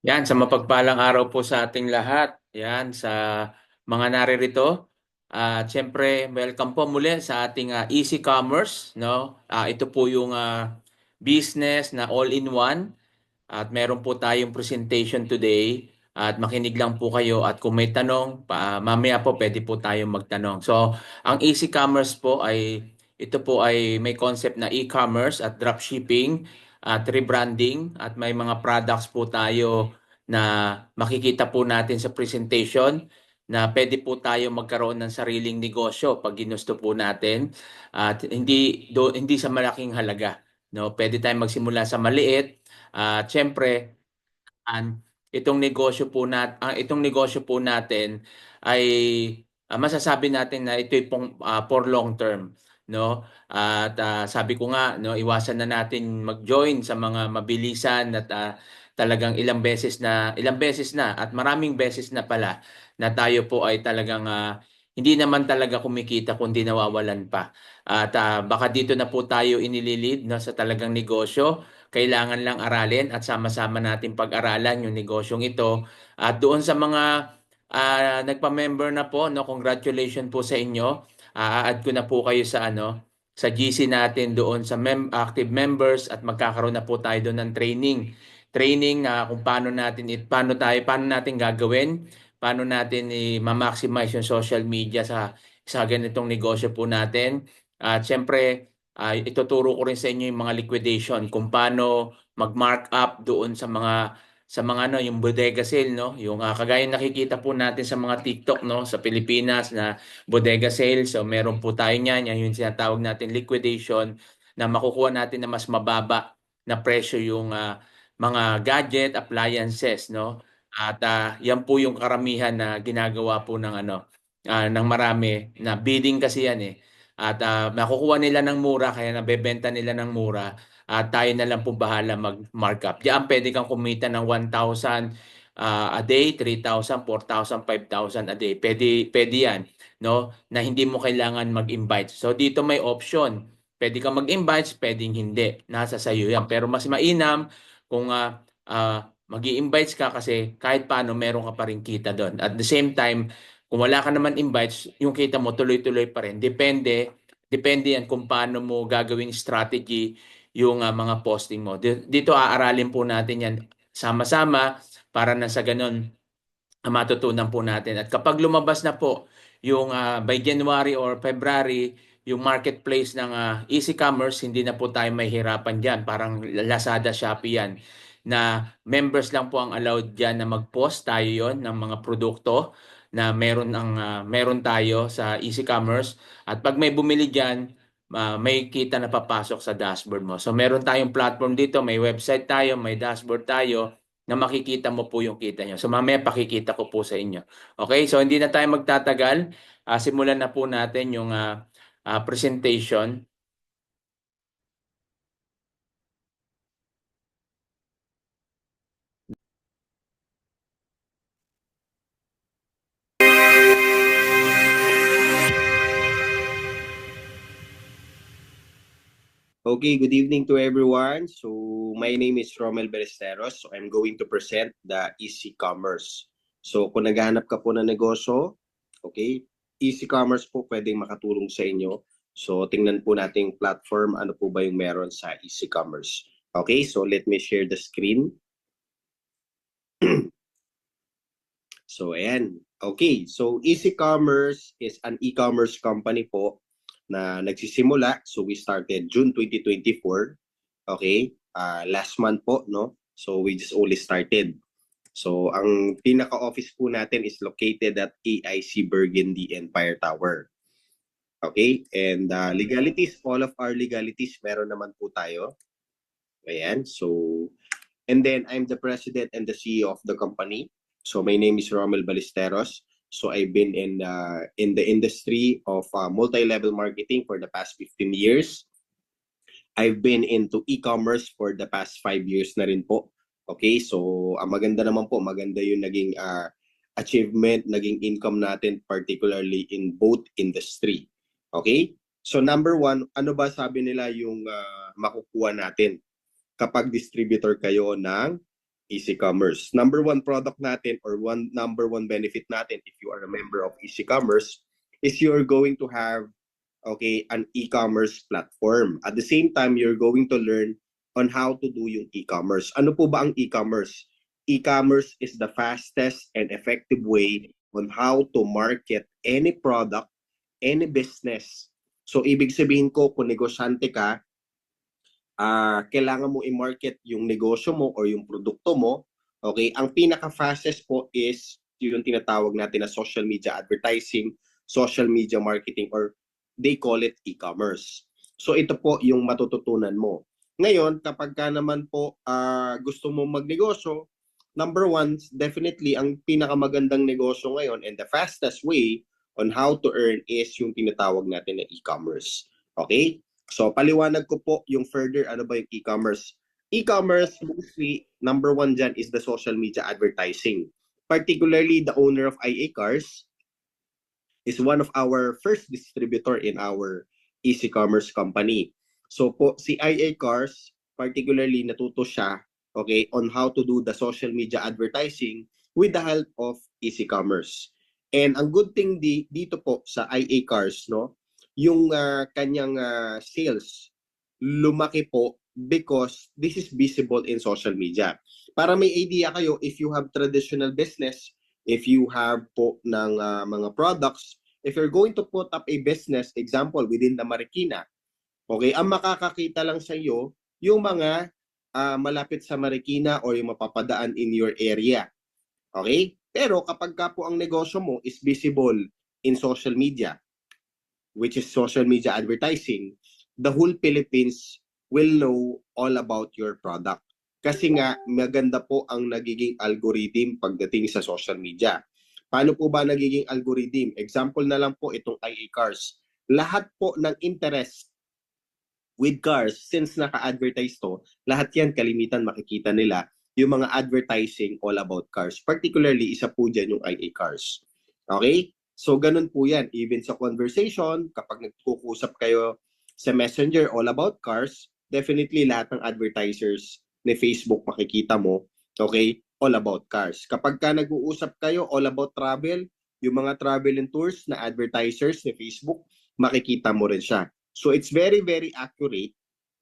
Yan, sa mapagpalang araw po sa ating lahat. Yan, sa mga naririto. At siyempre, welcome po muli sa ating Easy Commerce, no? Ito po yung business na all-in-one. At meron po tayong presentation today. At makinig lang po kayo. At kung may tanong, mamaya po pwede po tayong magtanong. So, ang Easy Commerce po ito po ay may concept na e-commerce at dropshipping at rebranding at may mga products po tayo na makikita po natin sa presentation na pwede po tayo magkaroon ng sariling negosyo pag ginusto po natin at hindi sa malaking halaga, no? Pwede tayong magsimula sa maliit at syempre itong negosyo po natin ay masasabi natin na ito pong for long term, no? At sabi ko nga, no, iwasan na natin mag-join sa mga mabilisan at talagang ilang beses na at maraming beses na pala na tayo po ay talagang hindi naman talaga kumikita kundi nawawalan pa. At baka dito na po tayo inililid, no, sa talagang negosyo. Kailangan lang aralin at sama-sama natin pag-aralan yung negosyong ito. At doon sa mga nagpa-member na po, no, congratulations po sa inyo. A-add ko na po kayo sa GC natin doon sa active members at magkakaroon na po tayo doon ng training na kung paano natin gagawin, paano natin i-maximize yung social media sa ganitong negosyo po natin. At syempre, ituturo ko rin sa inyo yung mga liquidation kung paano mag-markup doon sa mga yung bodega sale, no, yung kagaya nakikita po natin sa mga TikTok, no, sa Pilipinas na bodega sale. So meron po tayo niyan, yan yung sinatawag natin liquidation, na makukuha natin na mas mababa na presyo yung mga gadget appliances, no. At yan po yung karamihan na ginagawa po ng marami, na bidding kasi yan eh. At makukuha nila ng mura, kaya nabebenta nila ng mura. At tayo na lang po bahala mag-markup. Diyan pwede kang kumita ng 1,000 a day, 3,000, 4,000, 5,000 a day. Pwede yan, no? Na hindi mo kailangan mag-invite. So dito may option. Pwede kang mag-invite, pwedeng hindi. Nasa sayo yan. Pero mas mainam kung mag-i-invites ka, kasi kahit paano meron ka pa rin kita doon. At the same time, kung wala ka naman invites, yung kita mo tuloy-tuloy pa rin. Depende yan kung paano mo gagawing strategy yung mga posting mo. Dito aaralin po natin yan sama-sama para na sa ganun matutunan po natin. At kapag lumabas na po yung by January or February, yung marketplace ng Easy Commerce, hindi na po tayo mahihirapan dyan. Parang Lazada, Shopee yan. Na members lang po ang allowed dyan na mag-post tayo yon ng mga produkto na meron tayo sa Easy Commerce. At pag may bumili dyan, may kita na papasok sa dashboard mo. So meron tayong platform dito, may website tayo, may dashboard tayo na makikita mo po yung kita nyo. So mamaya pakikita ko po sa inyo. Okay, so hindi na tayo magtatagal. Simulan na po natin yung presentation. Okay, good evening to everyone. So, my name is Romel Ballesteros. So, I'm going to present the Easy Commerce. So, kung naghahanap ka po ng negosyo, okay, Easy Commerce po pwedeng makatulong sa inyo. So, tingnan po nating platform, ano po ba yung meron sa Easy Commerce. Okay, so let me share the screen. So, ayan. Okay, so Easy Commerce is an e-commerce company po na nagsisimula. So we started June 2024. Okay? Last month po, no? So we just only started. So ang pinaka-office po natin is located at AIC Burgundy Empire Tower. Okay? And legalities, all of our legalities, meron naman po tayo. Ayan. So, and then I'm the president and the CEO of the company. So my name is Romel Ballesteros. So I've been in the industry of multi-level marketing for the past 15 years. I've been into e-commerce for the past 5 years na rin po. Okay, so maganda naman po, maganda yung naging achievement, naging income natin, particularly in both industry. Okay, so number one, ano ba sabi nila yung makukuha natin kapag distributor kayo ng Easy Commerce. Number one product natin or number one benefit natin if you are a member of Easy Commerce is you're going to have an e-commerce platform. At the same time, you're going to learn on how to do yung e-commerce. Ano po ba ang e-commerce? E-commerce is the fastest and effective way on how to market any product, any business. So, ibig sabihin ko, kung negosyante ka, kailangan mo i-market yung negosyo mo or yung produkto mo, okay? Ang pinaka-fastest po is yung tinatawag natin na social media advertising, social media marketing, or they call it e-commerce. So ito po yung matututunan mo. Ngayon, kapag ka naman po gusto mo magnegosyo, number one, definitely ang pinakamagandang negosyo ngayon and the fastest way on how to earn is yung tinatawag natin na e-commerce. Okay? So, paliwanag ko po yung further, ano ba yung e-commerce? E-commerce, mostly, number one dyan is the social media advertising. Particularly, the owner of IA Cars is one of our first distributor in our Easy Commerce company. So po, si IA Cars, particularly natuto siya, okay, on how to do the social media advertising with the help of Easy Commerce. And ang good thing dito po sa IA Cars, no, yung kanyang sales lumaki po because this is visible in social media. Para may idea kayo, if you have traditional business, if you have po ng mga products, if you're going to put up a business, example, within the Marikina, okay, ang makakakita lang sa iyo, yung mga malapit sa Marikina or yung mapapadaan in your area. Okay? Pero kapag ka po ang negosyo mo is visible in social media, which is social media advertising, the whole Philippines will know all about your product. Kasi nga, maganda po ang nagiging algorithm pagdating sa social media. Paano po ba nagiging algorithm? Example na lang po itong IA Cars. Lahat po ng interest with cars, since naka-advertise to, lahat yan kalimitan makikita nila yung mga advertising all about cars. Particularly, isa po dyan yung IA Cars. Okay? So, ganun po yan. Even sa conversation, kapag nagkukusap kayo sa Messenger all about cars, definitely lahat ng advertisers ni Facebook makikita mo, okay, all about cars. Kapag ka nag-uusap kayo all about travel, yung mga travel and tours na advertisers ni Facebook, makikita mo rin siya. So, it's very, very accurate,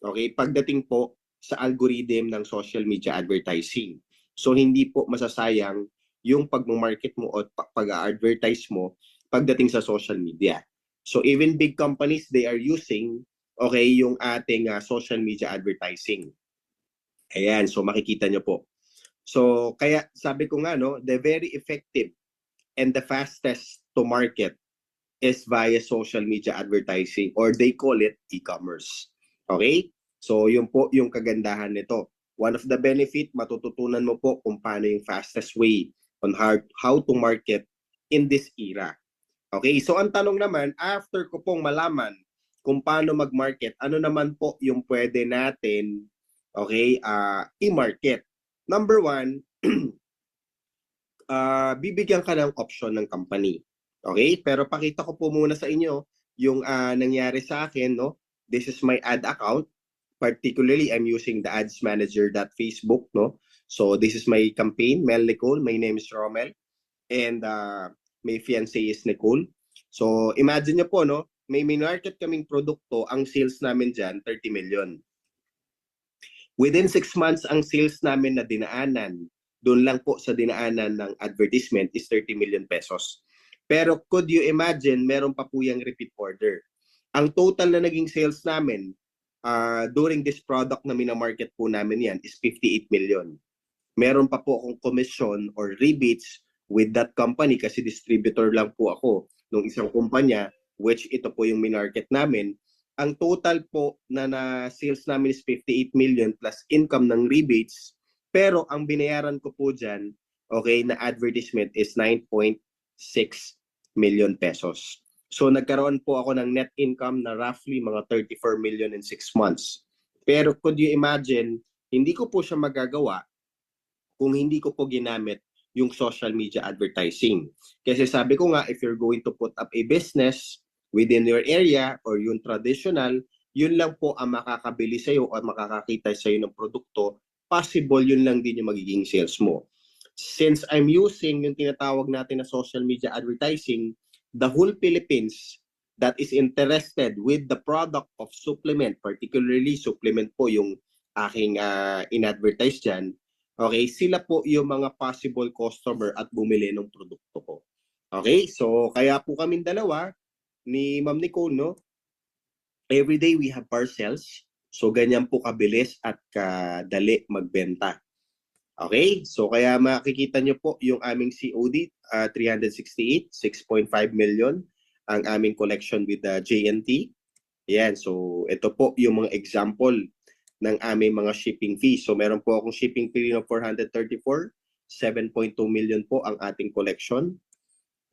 okay, pagdating po sa algorithm ng social media advertising. So, hindi po masasayang yung pag-market mo o pag-advertise mo pagdating sa social media. So even big companies, they are using yung ating social media advertising. Ayan, so makikita nyo po. So kaya sabi ko nga, no, the very effective and the fastest to market is via social media advertising or they call it e-commerce. Okay? So yun po yung kagandahan nito. One of the benefit, matututunan mo po kung paano yung fastest way on how to market in this era. Okay, so ang tanong naman, after ko pong malaman kung paano mag-market, ano naman po yung pwede natin, i-market? Number one, bibigyan ka ng option ng company. Okay, pero pakita ko po muna sa inyo yung nangyari sa akin, no? This is my ad account. Particularly, I'm using the ads manager.facebook, no? So this is my campaign, Mel Nicole. My name is Romel. And may fiancé is Nicole. So imagine nyo po, no? May market kaming produkto, ang sales namin dyan, 30 million. Within 6 months, ang sales namin na dinaanan, doon lang po sa dinaanan ng advertisement is 30 million pesos. Pero could you imagine, meron pa po yung repeat order. Ang total na naging sales namin during this product na minamarket po namin yan is 58 million. Meron pa po akong commission or rebates with that company kasi distributor lang po ako ng isang kumpanya which ito po yung minarket namin. Ang total po na sales namin is 58 million plus income ng rebates. Pero ang binayaran ko po dyan, na advertisement is 9.6 million pesos. So nagkaroon po ako ng net income na roughly mga 34 million in 6 months. Pero could you imagine, hindi ko po siya magagawa kung hindi ko po ginamit yung social media advertising. Kasi sabi ko nga, if you're going to put up a business within your area or yung traditional, yun lang po ang makakabili sa'yo o makakakita sa'yo ng produkto possible yun lang din yung magiging sales mo. Since I'm using yung tinatawag natin na social media advertising, the whole Philippines that is interested with the product of supplement, particularly supplement po yung aking in-advertise dyan, okay, sila po yung mga possible customer at bumili ng produkto ko. Okay, so kaya po kaming dalawa ni Ma'am Nicole, no? Every day we have parcels. So ganyan po kabilis at kadali magbenta. Okay? So kaya makikita nyo po yung aming COD, 368, 6.5 million ang aming collection with the JNT. Yan, so ito po yung mga example ng aming mga shipping fees. So meron po akong shipping fee of 434, 7.2 million po ang ating collection.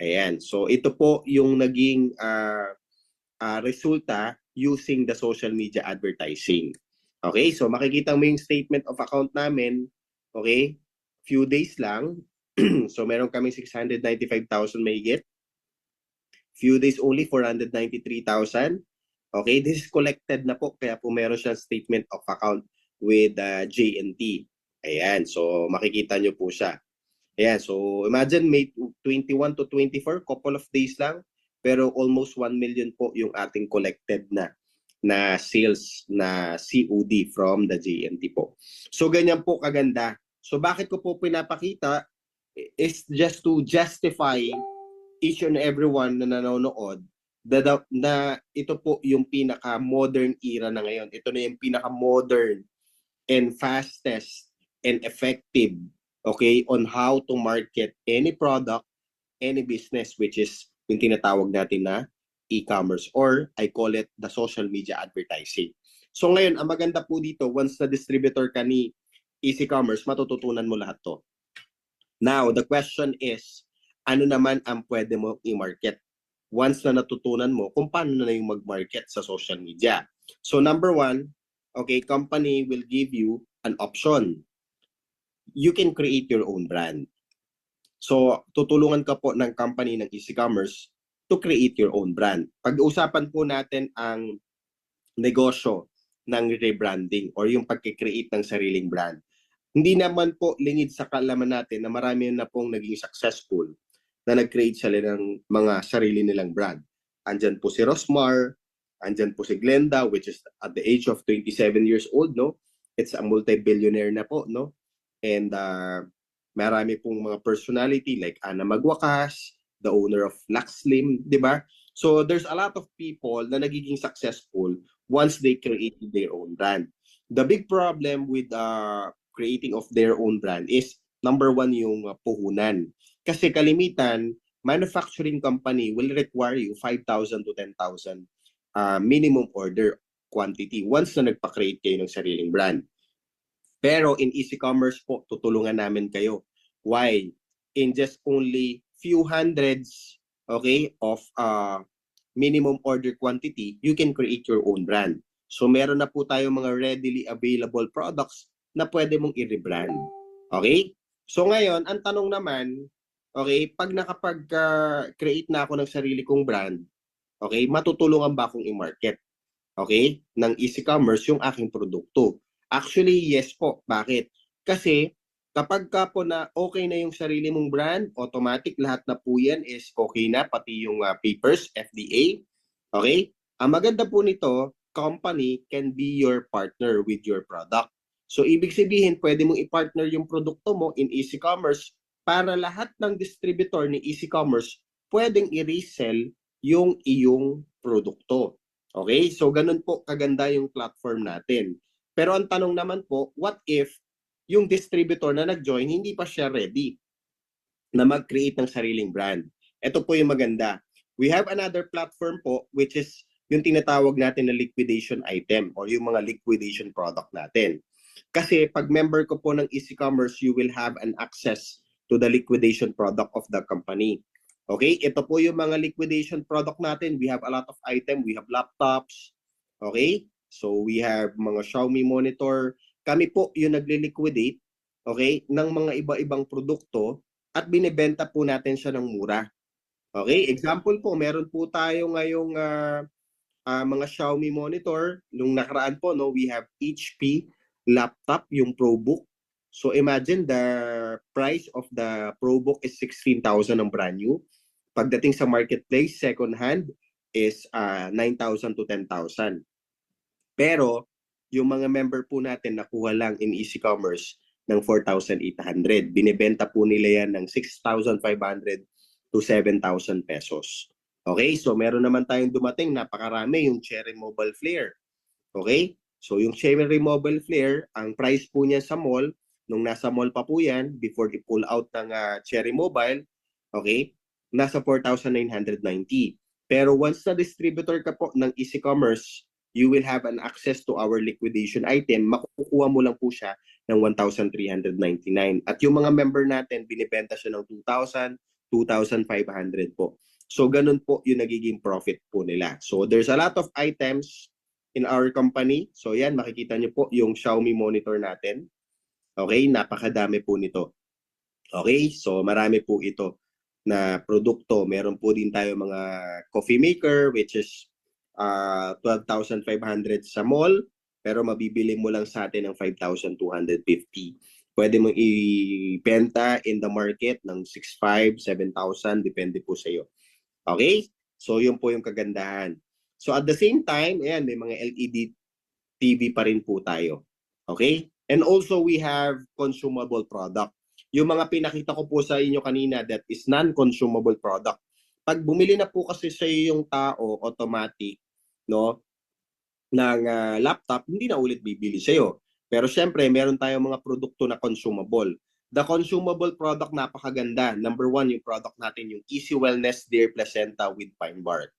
Ayan, so ito po yung naging resulta using the social media advertising. Okay, so makikita mo yung statement of account namin, okay, few days lang. So meron kami 695,000 mahigit. Few days only, 493,000. Okay, this is collected na po, kaya po meron siyang statement of account with JNT. Ayan, so makikita nyo po siya. Ayan, so imagine May 21 to 24, couple of days lang, pero almost 1 million po yung ating collected na sales na COD from the JNT po. So ganyan po kaganda. So bakit ko po pinapakita is just to justify each and everyone na nanonood na ito po yung pinaka-modern era na ngayon. Ito na yung pinaka-modern and fastest and effective, okay, on how to market any product, any business, which is yung tinatawag natin na e-commerce, or I call it the social media advertising. So ngayon, ang maganda po dito, once na distributor ka ni Easy Commerce, matututunan mo lahat to. Now, the question is, ano naman ang pwede mo i-market? Once na natutunan mo kung paano na yung mag-market sa social media. So number one, okay, company will give you an option. You can create your own brand. So tutulungan ka po ng company ng Easy Commerce to create your own brand. Pag-uusapan po natin ang negosyo ng rebranding or yung pagkikreate ng sariling brand. Hindi naman po lingid sa kaalaman natin na marami na pong naging successful na nag-create sila ng mga sarili nilang brand. Andyan po si Rosmar, andyan po si Glenda, which is at the age of 27 years old, no? It's a multi-billionaire na po, no? And marami pong mga personality like Ana Magwakas, the owner of Lux Slim, di ba? So there's a lot of people na nagiging successful once they created their own brand. The big problem with creating of their own brand is number one yung puhunan. Kasi kalimitan, manufacturing company will require you 5,000 to 10,000 minimum order quantity once na nagpa-create kayo ng sariling brand. Pero in Easy Commerce po, tutulungan namin kayo. Why? In just only few hundreds, okay, of minimum order quantity, you can create your own brand. So meron na po tayo mga readily available products na pwede mong i-rebrand. Okay? So ngayon, ang tanong naman, okay, pag nakapag-create na ako ng sarili kong brand, okay, matutulungan ba akong i-market? Okay? Ng Easy Commerce yung aking produkto. Actually, yes po. Bakit? Kasi kapag ka po na okay na yung sarili mong brand, automatic lahat na po yan is okay na, pati yung papers, FDA. Okay? Ang maganda po nito, company can be your partner with your product. So, ibig sabihin, pwede mong i-partner yung produkto mo in Easy Commerce para lahat ng distributor ni Easy Commerce pwedeng i-resell yung iyong produkto. Okay? So, ganun po kaganda yung platform natin. Pero ang tanong naman po, what if yung distributor na nag-join, hindi pa siya ready na mag-create ng sariling brand? Ito po yung maganda. We have another platform po, which is yung tinatawag natin na liquidation item or yung mga liquidation product natin. Kasi pag member ko po ng Easy Commerce, you will have an access to the liquidation product of the company. Okay? Ito po yung mga liquidation product natin. We have a lot of item. We have laptops. Okay? So we have mga Xiaomi monitor. Kami po yung nagle-liquidate, okay, ng mga iba-ibang produkto at binebenta po natin siya ng mura. Okay? Example po, meron po tayo ngayong mga Xiaomi monitor. Nung nakaraan po, no, we have HP laptop, yung ProBook. So imagine the price of the ProBook is 16,000 ang brand new. Pagdating sa marketplace, second hand is 9,000 to 10,000. Pero yung mga member po natin nakuha lang in Easy Commerce ng 4,800. Binebenta po nila yan ng 6,500 to 7,000 pesos. Okay, so meron naman tayong dumating, napakarami, yung Cherry Mobile Flare. Okay, so yung Cherry Mobile Flare, ang price po niya sa mall, nung nasa mall pa po yan, before i-pull out ng Cherry Mobile, okay, nasa 4,990. Pero once na distributor ka po ng Easy Commerce, you will have an access to our liquidation item. Makukuha mo lang po siya ng 1,399. At yung mga member natin, binibenta siya ng 2,000, 2,500 po. So ganun po yung nagiging profit po nila. So there's a lot of items in our company. So yan, makikita nyo po yung Xiaomi monitor natin. Okay, napakadami po nito. Okay, so marami po ito na produkto. Meron po din tayo mga coffee maker, which is 12,500 sa mall, pero mabibili mo lang sa atin ng 5,250. Pwede mong ibenta in the market ng 6,500, 7,000, depende po sa iyo. Okay? So yun po yung kagandahan. So at the same time, ayan, may mga LED TV pa rin po tayo. Okay? And also we have consumable product. Yung mga pinakita ko po sa inyo kanina that is non-consumable product. Pag bumili na po kasi sa yung tao automatic, no, ng laptop, hindi na ulit bibili sa iyo. Pero syempre, meron tayong mga produkto na consumable. The consumable product napakaganda. Number one, yung product natin, yung Easy Wellness Deer Placenta with Pine Bark.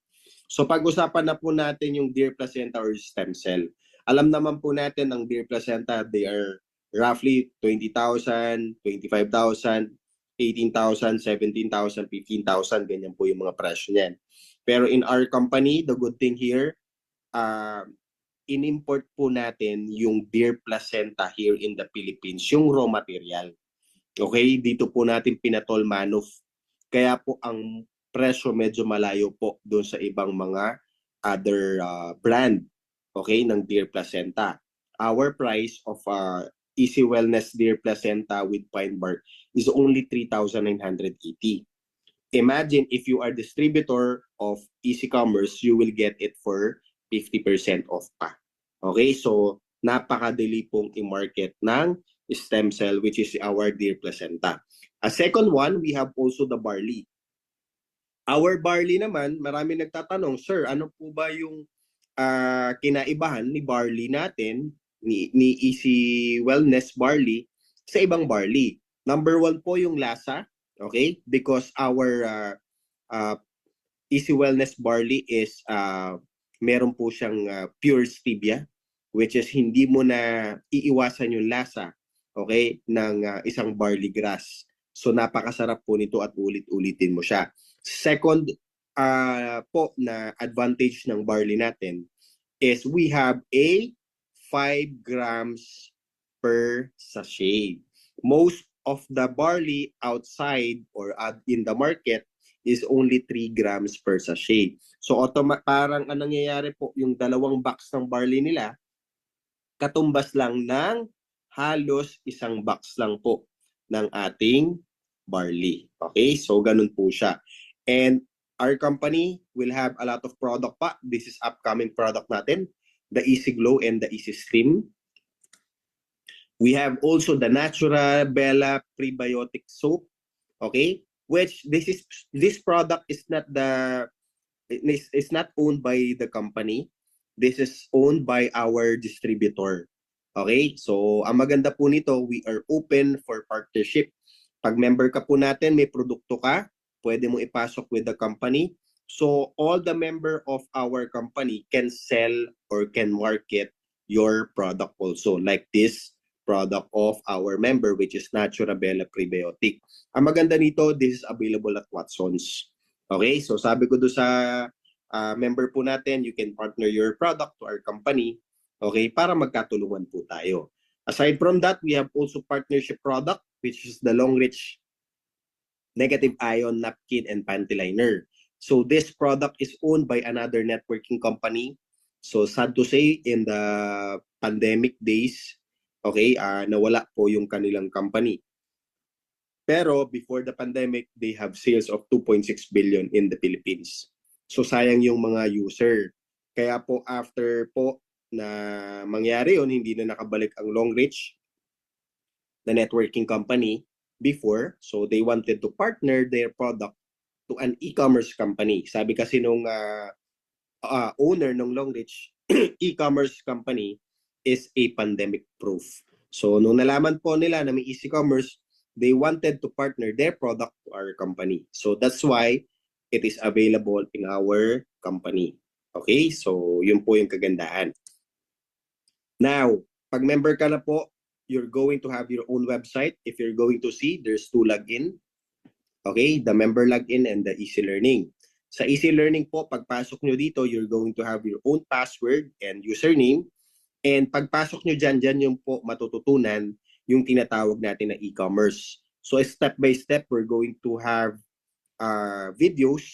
So pag-usapan na po natin yung Deer Placenta or stem cell. Alam naman po natin ang Deer Placenta, they are roughly 20,000, 25,000, 18,000, 17,000, 15,000, ganyan po yung mga presyo niyan. Pero in our company, the good thing here, in-import po natin yung deer placenta here in the Philippines, yung raw material. Okay, dito po natin pinatol manuf. Kaya po ang presyo medyo malayo po doon sa ibang mga other brand, okay, ng deer placenta. Our price of Easy Wellness Deer Placenta with Pine Bark is only 3,980. Imagine if you are distributor of Easy Commerce, you will get it for 50% off pa. Okay, so napakadali pong i-market ng stem cell, which is our Deer Placenta. A second one, we have also the barley. Our barley naman, marami nagtatanong, sir, ano po ba yung kinaibahan ni barley natin, ni Easy Wellness barley sa ibang barley? Number one po yung lasa, okay? Because our Easy Wellness barley is meron po siyang pure stevia, which is hindi mo na iiwasan yung lasa, okay, ng isang barley grass. So napakasarap po nito at ulit-ulitin mo siya. Second po na advantage ng barley natin is we have a 5 grams per sachet. Most of the barley outside or in the market is only 3 grams per sachet. So parang anong nangyayari po, yung dalawang box ng barley nila, katumbas lang ng halos isang box lang po ng ating barley. Okay, so ganun po siya. And our company will have a lot of product pa. This is upcoming product natin, the Easy Glow and the Easy Stream. We have also the Natural Bella Prebiotic Soap, okay? Which this product is not owned by the company. This is owned by our distributor. Okay? So, ang maganda po nito, we are open for partnership. Pag member ka po natin, may produkto ka, pwede mo ipasok with the company. So, all the member of our company can sell or can market your product also. Like this product of our member, which is Natura Bella Prebiotic. Ang maganda nito, this is available at Watsons. Okay? So, sabi ko doon sa member po natin, you can partner your product to our company, okay, para magkatulungan po tayo. Aside from that, we have also partnership product, which is the Long Reach Negative Ion Napkin and Panty Liner. So this product is owned by another networking company. So sad to say, in the pandemic days, Okay, nawala po yung kanilang company. Pero before the pandemic, they have sales of 2.6 billion in the Philippines. So sayang yung mga user. Kaya po after po na mangyari yun, hindi na nakabalik ang Longreach, the networking company before. So they wanted to partner their product to an e-commerce company. Sabi kasi nung owner ng Longreach, e-commerce company is a pandemic proof. So nung nalaman po nila na may e-commerce, they wanted to partner their product to our company. So that's why it is available in our company. Okay? So yun po yung kagandahan. Now, pag member ka na po, you're going to have your own website. If you're going to see, there's two login. Okay? The member login and the easy learning. Sa easy learning po, pagpasok nyo dito, you're going to have your own password and username. And pagpasok nyo dyan, dyan yung po matututunan yung tinatawag natin na e-commerce. So step by step, we're going to have videos,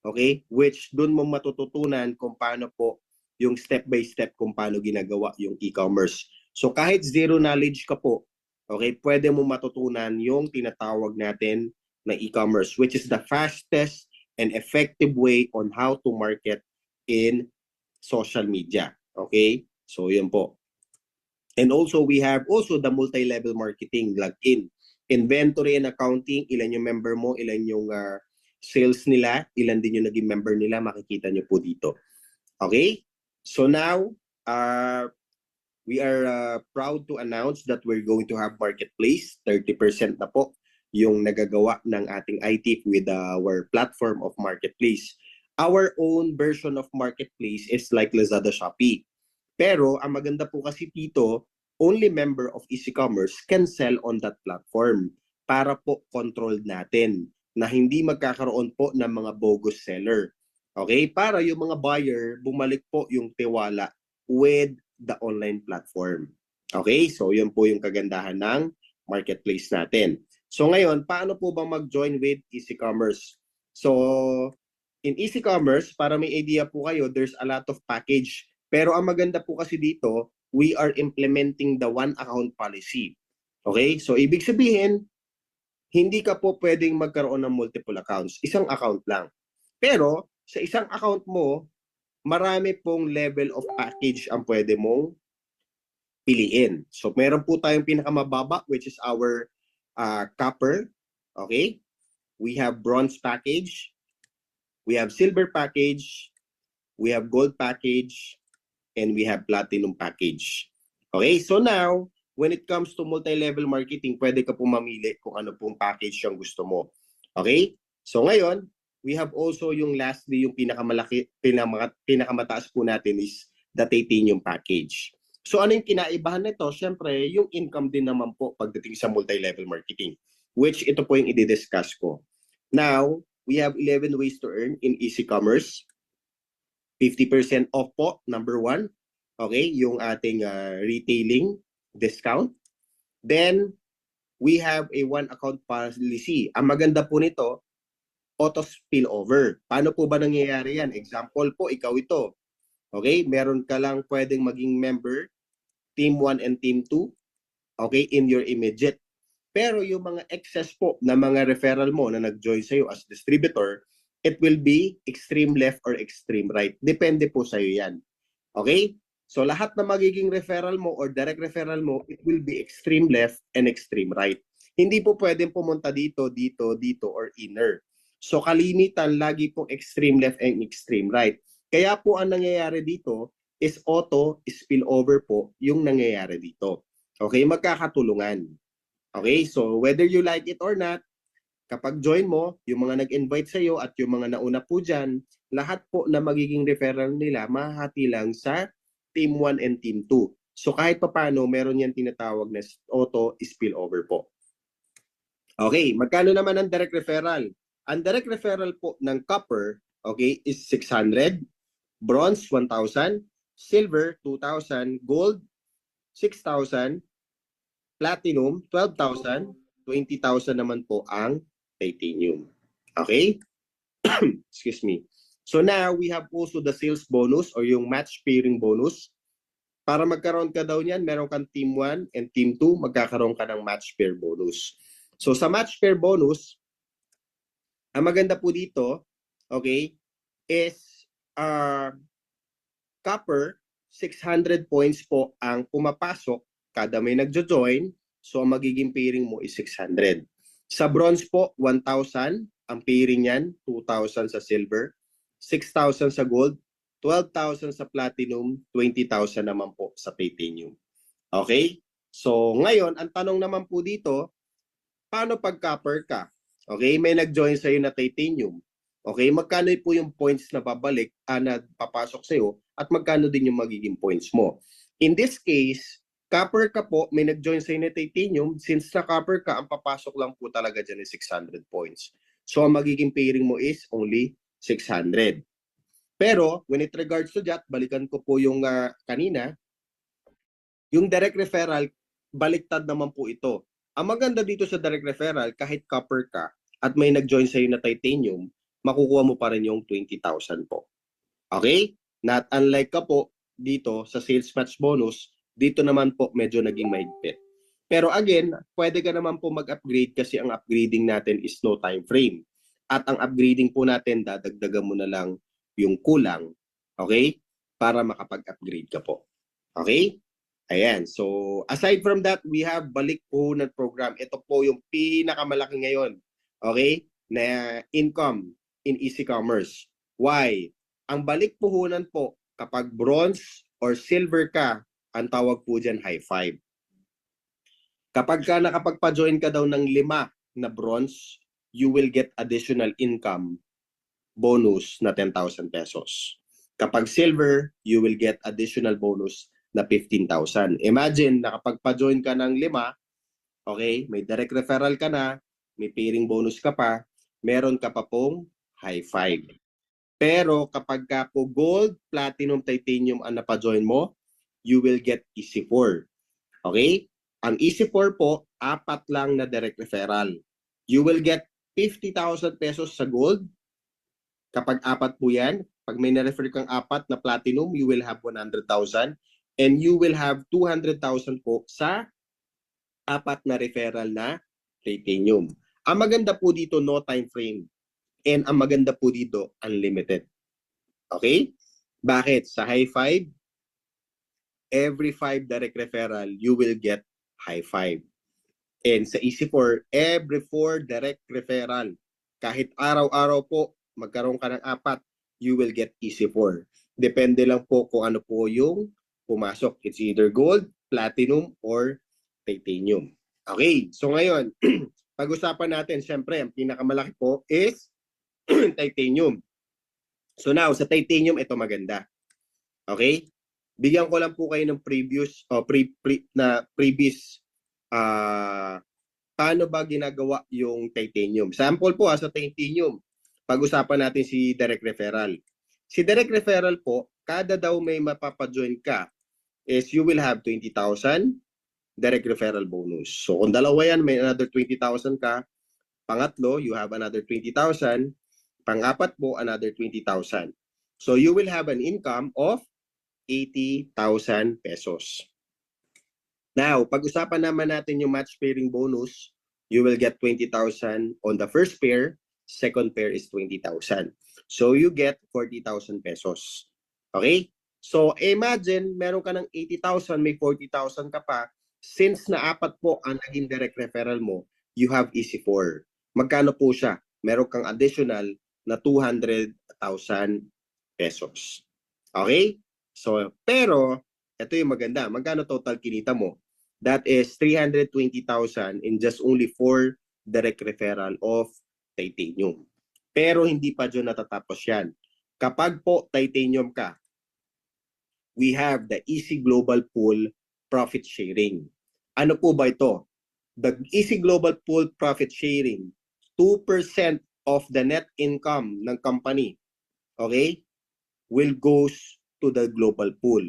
okay, which doon mo matututunan kung paano po yung step by step kung paano ginagawa yung e-commerce. So kahit zero knowledge ka po, okay, pwede mo matutunan yung tinatawag natin na e-commerce, which is the fastest and effective way on how to market in social media. Okay? So yun po. And also, we have also the multi-level marketing login. Inventory and accounting, ilan yung member mo, ilan yung sales nila, ilan din yung naging member nila, makikita nyo po dito. Okay? So now, we are proud to announce that we're going to have marketplace. 30% na po yung nagagawa ng ating IT with our platform of marketplace. Our own version of marketplace is like Lazada, Shopee. Pero ang maganda po kasi dito, only member of EasyCommerce can sell on that platform para po controlled natin na hindi magkakaroon po ng mga bogus seller. Okay? Para yung mga buyer, bumalik po yung tiwala with the online platform. Okay? So yun po yung kagandahan ng marketplace natin. So ngayon, paano po bang mag-join with EasyCommerce? So in EasyCommerce, para may idea po kayo, there's a lot of package. Pero ang maganda po kasi dito, we are implementing the one account policy. Okay? So ibig sabihin, hindi ka po pwedeng magkaroon ng multiple accounts. Isang account lang. Pero sa isang account mo, marami pong level of package ang pwede mong piliin. So meron po tayong pinakamababa, which is our copper. Okay? We have bronze package. We have silver package. We have gold package. And we have platinum package. Okay, so now, when it comes to multi-level marketing, pwede ka pong mamili kung ano pong package yung gusto mo. Okay, so ngayon, we have also yung lastly, yung pinakamataas po natin is the titanium package. So ano yung kinaibahan nito? Siyempre, yung income din naman po pagdating sa multi-level marketing, which ito po yung i-discuss ko. Now, we have 11 ways to earn in EasyCommerce. 50% off po, number one. Okay, yung ating retailing discount. Then, we have a one account policy. Ang maganda po nito, auto spillover. Paano po ba nangyayari yan? Example po, ikaw ito. Okay, meron ka lang pwedeng maging member, Team 1 and Team 2, okay, in your immediate. Pero yung mga excess po na mga referral mo na nag-join sa'yo as distributor, it will be extreme left or extreme right. Depende po sa'yo yan. Okay? So lahat na magiging referral mo or direct referral mo, it will be extreme left and extreme right. Hindi po pwedeng pumunta dito, dito, dito, or inner. So kalimitan, lagi pong extreme left and extreme right. Kaya po ang nangyayari dito is auto spillover po yung nangyayari dito. Okay? Magkakatulungan. Okay? So whether you like it or not, kapag join mo, yung mga nag-invite sa iyo at yung mga nauna po dyan, lahat po na magiging referral nila, mahati lang sa Team 1 and Team 2. So kahit paano, meron yan tinatawag na auto spillover po. Okay, magkano naman ang direct referral? Ang direct referral po ng copper, okay, is 600, bronze 1,000, silver 2,000, gold 6,000, platinum 12,000, 20,000 naman po ang titanium. Okay? Excuse me. So now, we have also the sales bonus or yung match pairing bonus. Para magkaroon ka daw niyan, meron kang Team 1 and Team 2, magkakaroon ka ng match pair bonus. So sa match pair bonus, ang maganda po dito, okay, is copper, 600 points po ang pumapasok kada may nagjo-join. So ang magiging pairing mo is 600. Sa bronze po, 1,000 ang pairing niyan, 2,000 sa silver, 6,000 sa gold, 12,000 sa platinum, 20,000 naman po sa titanium. Okay? So ngayon, ang tanong naman po dito, paano pag copper ka? Okay, may nag-join sa'yo na titanium. Okay, magkano po yung points na babalik, na papasok sa'yo, at magkano din yung magiging points mo. In this case, copper ka po, may nag-join sa'yo na titanium, since na copper ka, ang papasok lang po talaga dyan is 600 points. So, ang magiging pairing mo is only 600. Pero, when it regards to that, balikan ko po yung kanina, yung direct referral, baliktad naman po ito. Ang maganda dito sa direct referral, kahit copper ka, at may nag-join sa'yo na titanium, makukuha mo pa rin yung 20,000 po. Okay? Not unlike ka po dito sa sales match bonus, dito naman po medyo naging mahigpit. Pero again, pwede ka naman po mag-upgrade kasi ang upgrading natin is no time frame. At ang upgrading po natin, dadagdagan mo na lang yung kulang, okay? Para makapag-upgrade ka po. Okay? Ayan. So, aside from that, we have Balik Puhunan Program. Ito po yung pinakamalaki ngayon. Okay? Na income in easy commerce. Why? Ang balik puhunan po, kapag bronze or silver ka, ang tawag po dyan high five. Kapag ka nakapagpa-join ka daw ng 5 na bronze, you will get additional income bonus na 10,000 pesos. Kapag silver, you will get additional bonus na 15,000. Imagine, nakapagpa-join ka ng 5, okay, may direct referral ka na, may pairing bonus ka pa, meron ka pa pong high five. Pero kapag ka po gold, platinum, titanium ang napa-join mo, you will get easy 4. Okay? Ang easy 4 po, 4 lang na direct referral. You will get 50,000 pesos sa gold. Kapag 4 po yan, pag may na-refer kang 4 na platinum, you will have 100,000. And you will have 200,000 po sa 4 na referral na titanium. Ang maganda po dito, no time frame. And ang maganda po dito, unlimited. Okay? Bakit? Sa high five, every 5 direct referral, you will get high five. And sa easy 4, every 4 direct referral, kahit araw-araw po, magkaroon ka ng 4, you will get easy 4. Depende lang po kung ano po yung pumasok. It's either gold, platinum, or titanium. Okay, so ngayon, pag-usapan natin, syempre, ang pinakamalaki po is titanium. So now, sa titanium, ito maganda. Okay? Bigyan ko lang po kayo ng previous paano ba ginagawa yung titanium. Sample po sa titanium. Pag-usapan natin si direct referral. Si direct referral po, kada daw may mapapa-join ka is you will have 20,000 direct referral bonus. So kung dalawa yan, may another 20,000 ka. Pangatlo, you have another 20,000. Pang-apat po, another 20,000. So you will have an income of 80,000 pesos. Now, pag-usapan naman natin yung match pairing bonus, you will get 20,000 on the first pair, second pair is 20,000. So you get 40,000 pesos. Okay? So imagine, meron ka ng 80,000, may 40,000 ka pa. Since na 4 po ang naging direct referral mo, you have easy 4. Magkano po siya? Meron kang additional na 200,000 pesos. Okay? So, pero, ito yung maganda. Magkano total kinita mo? That is 320,000 in just only 4 direct referral of titanium. Pero hindi pa dyan natatapos yan. Kapag po titanium ka, we have the Easy Global Pool Profit Sharing. Ano po ba ito? The Easy Global Pool Profit Sharing, 2% of the net income ng company, okay, will goes to the global pool.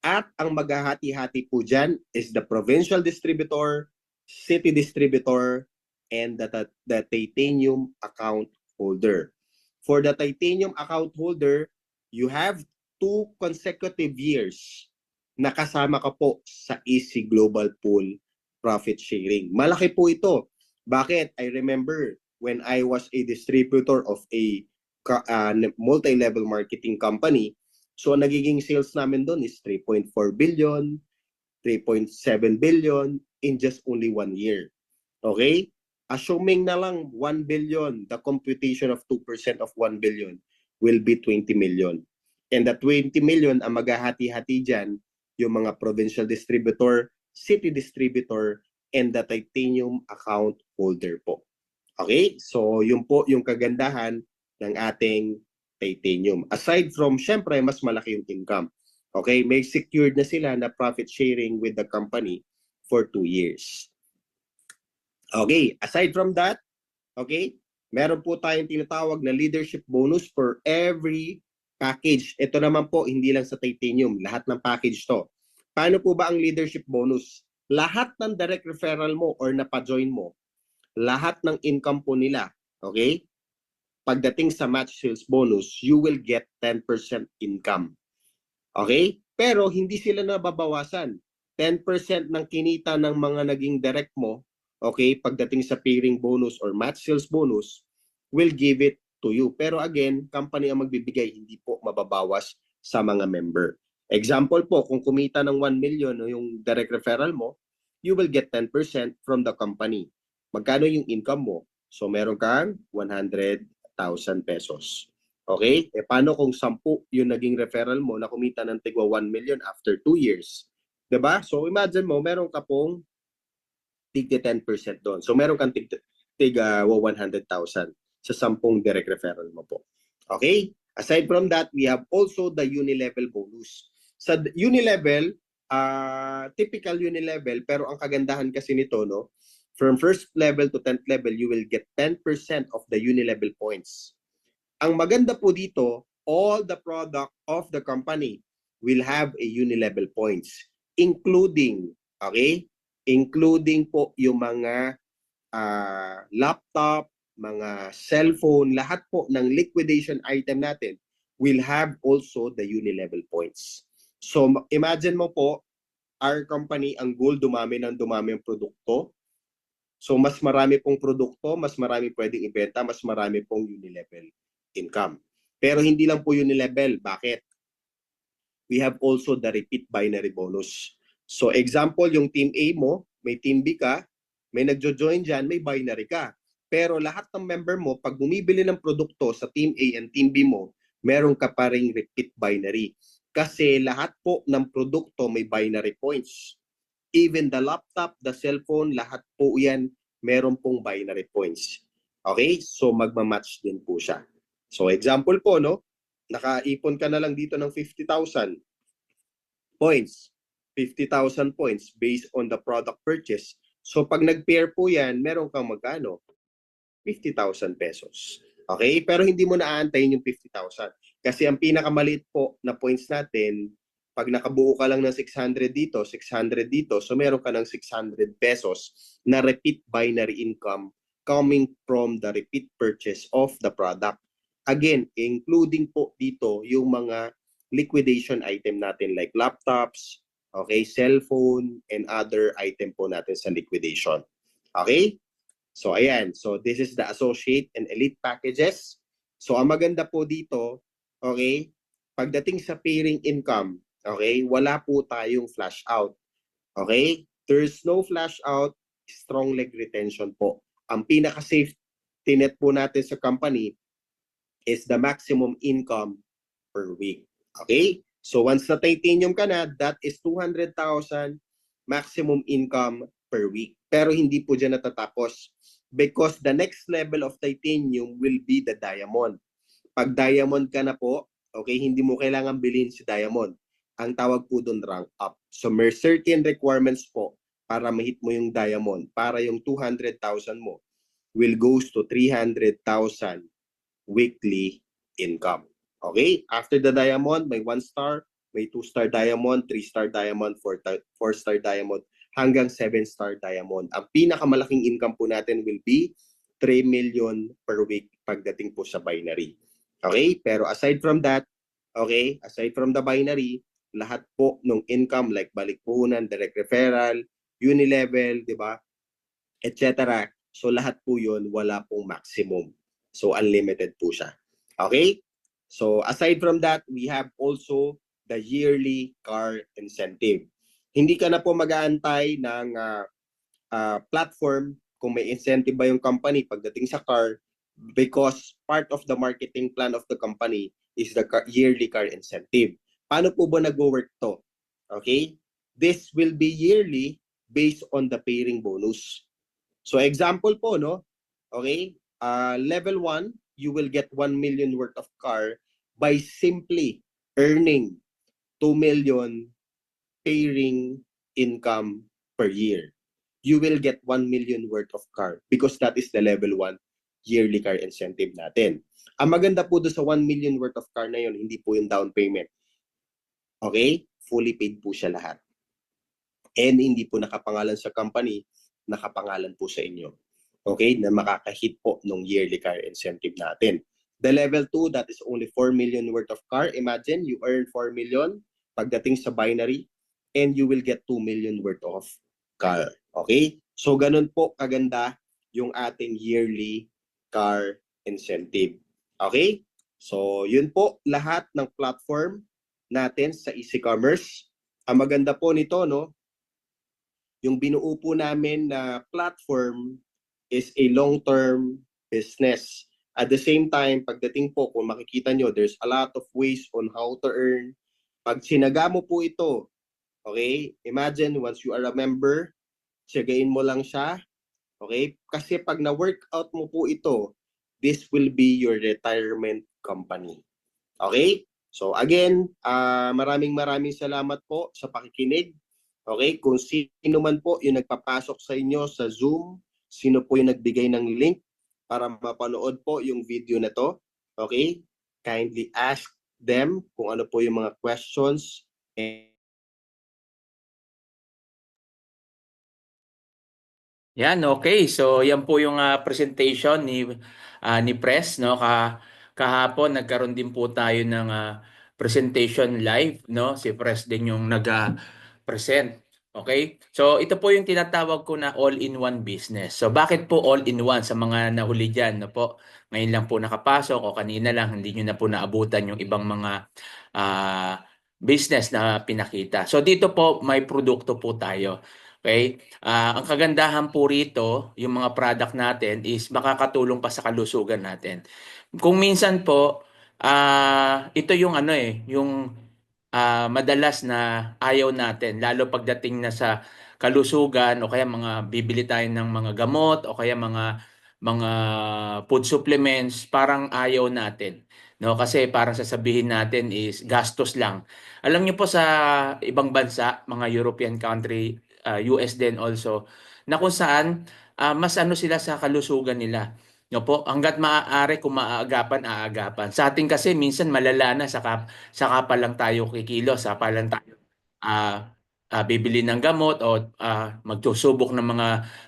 At ang maghahati-hati po dyan is the provincial distributor, city distributor, and the titanium account holder. For the titanium account holder, you have 2 consecutive years nakasama ka po sa Easy Global Pool profit sharing. Malaki po ito. Bakit? I remember when I was a distributor of a multi-level marketing company, so nagiging sales namin doon is 3.4 billion, 3.7 billion in just only 1 year. Okay? Assuming na lang 1 billion, the computation of 2% of 1 billion will be 20 million. And the 20 million, ang maghahati-hati dyan, yung mga provincial distributor, city distributor, and the titanium account holder po. Okay? So, yun po yung kagandahan ng ating titanium. Aside from, syempre, mas malaki yung income. Okay? May secured na sila na profit sharing with the company for 2 years. Okay, aside from that, okay, meron po tayong tinatawag na leadership bonus for every package. Ito naman po, hindi lang sa titanium, lahat ng package to. Paano po ba ang leadership bonus? Lahat ng direct referral mo or napa-join mo, lahat ng income po nila, okay? Pagdating sa match sales bonus, you will get 10% income. Okay? Pero hindi sila nababawasan. 10% ng kinita ng mga naging direct mo, okay, pagdating sa pairing bonus or match sales bonus, will give it to you. Pero again, company ang magbibigay, hindi po mababawas sa mga member. Example po, kung kumita ng 1 million no, yung direct referral mo, you will get 10% from the company. Magkano yung income mo? So meron kang 100,000 pesos. Okay? E paano kung 10 yung naging referral mo na kumita ng tigwa 1 million after 2 years? 'Di ba? So imagine mo, meron ka pong tig 10% doon. So meron kang tig 100,000 sa 10 direct referral mo po. Okay? Aside from that, we have also the unilevel bonus. Sa unilevel, typical unilevel, pero ang kagandahan kasi nito, no, from first level to 10th level, you will get 10% of the unilevel points. Ang maganda po dito, all the product of the company will have a unilevel points, including, okay, including po yung mga laptop, mga cellphone, lahat po ng liquidation item natin will have also the unilevel points. So imagine mo po, our company, ang goal, dumami ng dumami ang produkto. So mas marami pong produkto, mas marami pwedeng ibenta, mas marami pong unilevel income. Pero hindi lang po unilevel. Bakit? We have also the repeat binary bonus. So example, yung team A mo, may team B ka, may nagjo-join dyan, may binary ka. Pero lahat ng member mo, pag bumibili ng produkto sa team A and team B mo, meron ka pa ring repeat binary. Kasi lahat po ng produkto may binary points. Even the laptop, the cellphone, lahat po yan, meron pong binary points. Okay? So magmamatch din po siya. So example po, no? Nakaipon ka na lang dito ng 50,000 points. 50,000 points based on the product purchase. So pag nag-pair po yan, meron kang magkano? 50,000 pesos. Okay? Pero hindi mo naaantayin yung 50,000. Kasi ang pinakamaliit po na points natin, pag nakabuo ka lang ng 600 dito, 600 dito, so meron ka ng 600 pesos na repeat binary income coming from the repeat purchase of the product. Again, including po dito yung mga liquidation item natin like laptops, okay, cellphone, and other item po natin sa liquidation. Okay? So ayan, so this is the associate and elite packages. So ang maganda po dito, okay, pagdating sa pairing income, okay, wala po tayong flash out. Okay? There's no flash out, strong leg retention po. Ang pinaka-safety net po natin sa company is the maximum income per week. Okay? So once na titanium ka na, that is 200,000 maximum income per week. Pero hindi po dyan natatapos because the next level of titanium will be the diamond. Pag diamond ka na po, okay, hindi mo kailangan bilhin si diamond. Ang tawag po doon rank up. So may certain requirements po para ma-hit mo yung diamond, para yung 200,000 mo will goes to 300,000 weekly income. Okay? After the diamond, may 1 star, may 2-star diamond, 3-star diamond, 4-star diamond, hanggang 7-star diamond. Ang pinakamalaking income po natin will be 3 million per week pagdating po sa binary. Okay? Pero aside from that, okay, aside from the binary, lahat po ng income like balikpunan, direct referral, unilevel, di ba? Etc. So lahat po yun, wala pong maximum. So unlimited po siya. Okay? So aside from that, we have also the yearly car incentive. Hindi ka na po mag-aantay ng platform kung may incentive ba yung company pagdating sa car because part of the marketing plan of the company is the yearly car incentive. Paano po ba nag-work to? Okay? This will be yearly based on the pairing bonus. So example po, no? Okay? Level 1, you will get 1 million worth of car by simply earning 2 million pairing income per year. You will get 1 million worth of car because that is the level 1 yearly car incentive natin. Ang maganda po doon sa 1 million worth of car na yun, hindi po yung down payment. Okay? Fully paid po siya lahat. And hindi po nakapangalan sa company, nakapangalan po sa inyo. Okay? Na makakahit po ng yearly car incentive natin. The level 2, that is only 4 million worth of car. Imagine, you earn 4 million pagdating sa binary and you will get 2 million worth of car. Okay? So, ganun po kaganda yung ating yearly car incentive. Okay? So, yun po lahat ng platform natin sa Easy Commerce. Ang maganda po nito, no, yung binuo po namin na platform is a long-term business. At the same time, pagdating po, kung makikita nyo, there's a lot of ways on how to earn. Pag sinaga mo po ito, okay, imagine once you are a member, siyagain mo lang siya, okay? Kasi pag na-workout mo po ito, this will be your retirement company. Okay? So again, maraming salamat po sa pakikinig. Okay? Kung sino man po yung nagpapasok sa inyo sa Zoom, sino po yung nagbigay ng link para mapanood po yung video na to, okay? Kindly ask them kung ano po yung mga questions. Yan, okay. So, yan po yung presentation ni Press, no? Kahapon nagkaroon din po tayo ng presentation live, no? Si Press din yung nag-present. Okay? So, ito po yung tinatawag ko na all-in-one business. So, bakit po all-in-one sa mga nahuli diyan, no po? Ngayon lang po nakapasok o kanina lang hindi niyo na po naabutan yung ibang mga ah, business na pinakita. So, dito po may produkto po tayo. Okay? Ang kagandahan po rito, yung mga product natin is makakatulong pa sa kalusugan natin. Kung minsan po, ito yung ano yung madalas na ayaw natin, lalo pagdating na sa kalusugan o kaya mga bibili tayo ng mga gamot o kaya mga food supplements, parang ayaw natin. No, kasi parang sasabihin natin is gastos lang. Alam niyo po sa ibang bansa, mga European country, US din also, na kung saan mas ano sila sa kalusugan nila. No po, hangga't maaari kung maaagapan, aagapan. Sa atin kasi minsan malala na saka pa lang tayo kikilos, saka pa lang tayo bibili ng gamot o magsusubok ng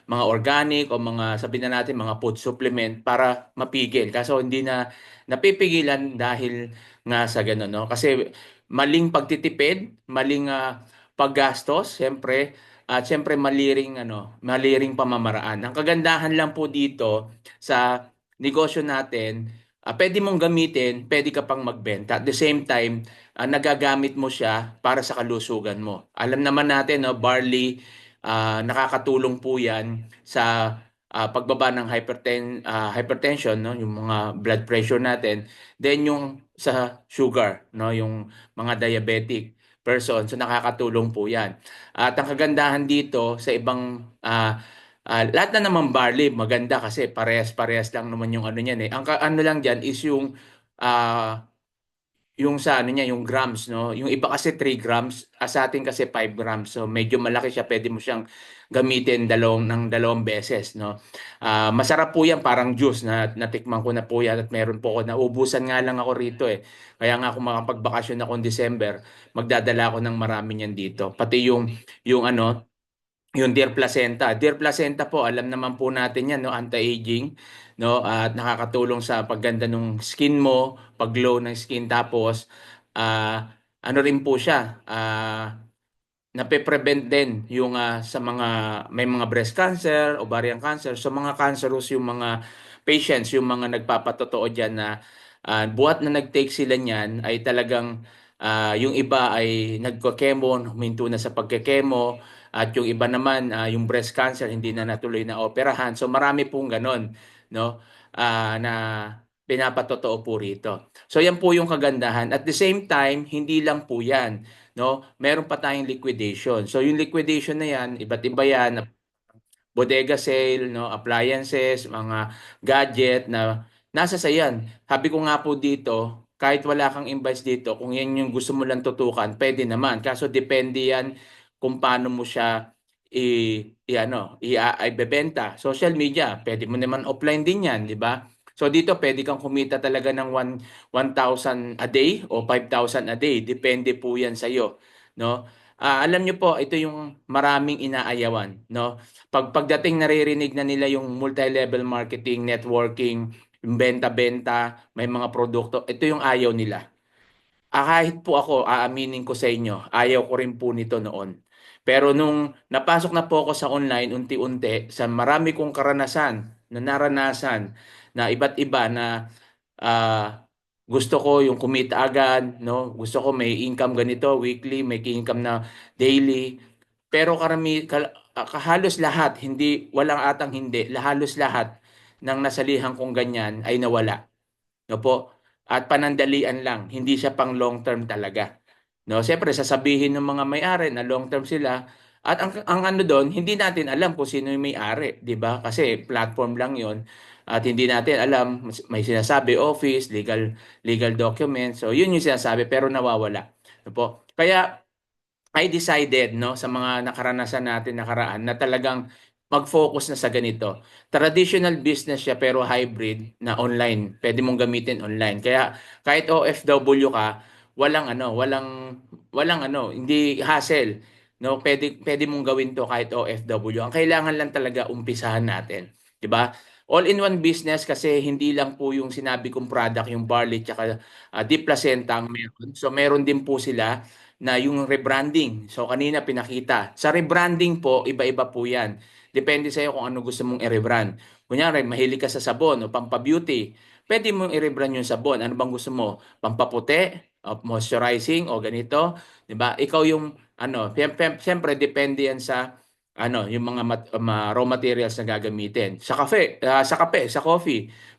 mga organic o mga sabihin na natin mga food supplement para mapigil. Kaso hindi na napipigilan dahil nga sa ganun, no? Kasi maling pagtitipid, maling paggastos, siyempre, at siyempre maliring pamamaraan. Ang kagandahan lang po dito sa negosyo natin, pwede mong gamitin, pwede ka pang magbenta. At the same time, nagagamit mo siya para sa kalusugan mo. Alam naman natin, no, barley, nakakatulong po yan sa pagbaba ng hypertension, no, yung mga blood pressure natin. Then yung sa sugar, no, yung mga diabetic person. So nakakatulong po yan. At ang kagandahan dito sa ibang lahat na naman barley maganda kasi parehas-parehas lang naman yung ano niyan eh. Ano lang diyan is ah, yung sa ano niya, yung grams, no? Yung iba kasi 3 grams, sa atin kasi 5 grams. So medyo malaki siya, pwede mo siyang gamitin dalawang beses, no? Masarap po yan, parang juice na natikman ko na po yan at meron po ako, naubusan nga lang ako rito eh. Kaya nga kung makapagbakasyon ako ng December, magdadala ako ng marami niyan dito. Pati yung ano, yung Dear Placenta. Dear Placenta po, alam naman po natin yan, no? Anti-aging, no? At nakakatulong sa pagganda ng skin mo, pag-glow ng skin. Tapos, ah, ano rin po siya, nape-prevent din yung sa mga may mga breast cancer, ovarian cancer, so mga cancerous yung mga patients, yung mga nagpapatotoo diyan na buhat na nag-take sila niyan ay talagang yung iba ay nagko-chemo, huminto na sa pagke-chemo at yung iba naman yung breast cancer hindi na natuloy na operahan. So marami pong ganon, no? Na pinapatotoo po rito. So yan po yung kagandahan. At the same time, hindi lang po yan, no? Meron pa tayong liquidation. So yung liquidation na yan, iba't iba yan, bodega sale, no, appliances, mga gadget na nasa sayan. Sabi ko nga po dito, kahit wala kang invites dito, kung yan yung gusto mo lang tutukan, pwede naman. Kaso depende yan kung paano mo siya ibebenta. Social media, pwede mo naman offline din yan, di ba? So dito pwede kang kumita talaga ng 1,000 a day o 5,000 a day. Depende po yan sa iyo, no? Alam niyo po, ito yung maraming inaayawan, no? Pagdating naririnig na nila yung multi-level marketing, networking, yung benta-benta, may mga produkto, ito yung ayaw nila. Kahit po ako, aaminin ko sa inyo, ayaw ko rin po nito noon. Pero nung napasok na po ako sa online, unti-unti, sa marami kong karanasan, na naranasan, na iba't iba na gusto ko yung kumita agad, no? Gusto ko may income ganito, weekly, may income na daily. Pero halos lahat, hindi, walang atang hindi, halos lahat ng nasalihan kong ganyan ay nawala. No po? At panandalian lang, hindi siya pang long term talaga. No, siyempre sasabihin ng mga may-ari na long term sila at ang ano doon, hindi natin alam kung sino yung may-ari, 'di ba? Kasi platform lang 'yon at hindi natin alam may sinasabi office, legal documents. So 'yun yung sinasabi pero nawawala. No po? Kaya I decided, no, sa mga nakaranasan natin nakaraan na talagang mag-focus na sa ganito. Traditional business siya pero hybrid na online. Pwede mong gamitin online. Kaya kahit OFW ka, walang ano, hindi hassle. No, pwede mong gawin to kahit OFW. Ang kailangan lang talaga umpisahan natin, 'di ba? All-in-one business kasi hindi lang po yung sinabi kong product, yung barley tsaka deep placenta ang meron. So meron din po sila na yung rebranding. So kanina pinakita. Sa rebranding po, iba-iba po yan. Depende sa iyo kung ano gusto mong i-rebrand. Kunyari, mahilig ka sa sabon o pampa-beauty. Pwede mong i-rebrand yung sabon. Ano bang gusto mo? Pampaputi, o moisturizing o ganito, 'di ba? Ikaw yung siyempre depende yan sa yung mga raw materials na gagamitin. Sa coffee,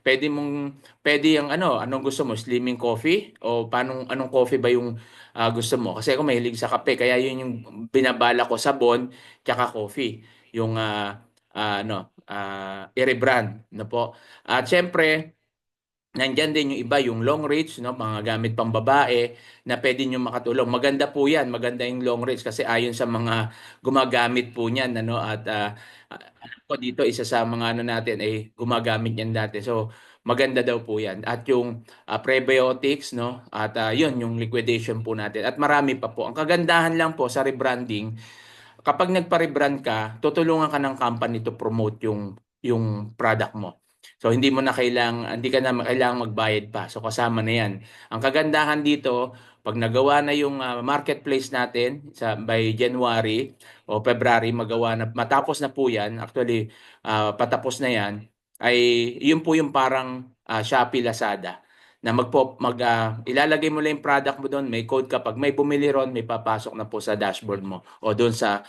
pwede yung anong gusto mo, slimming coffee o anong coffee ba yung gusto mo. Kasi ako mahilig sa kape, kaya yun yung binabala ko sabon tsaka coffee. Yung i-rebrand na po. At syempre, nandyan din yung iba, yung long reach, no, mga gamit pang babae na pwede nyo makatulong. Maganda po yan, maganda yung long reach kasi ayon sa mga gumagamit po niyan, at alam ko dito, isa sa mga natin ay gumagamit yan dati. So, maganda daw po yan. At yung prebiotics, no, at yun, yung liquidation po natin. At marami pa po. Ang kagandahan lang po sa rebranding, kapag nagpa-rebrand ka, tutulungan ka ng company to promote yung product mo. So hindi ka na kailangang magbayad pa. So kasama na 'yan. Ang kagandahan dito, pag nagawa na yung marketplace natin by January o February matapos na po 'yan. Actually, patapos na 'yan ay yun po yung parang Shopee, Lazada na ilalagay mo lang yung product mo doon, may code kapag may bumili ron, may papasok na po sa dashboard mo o doon sa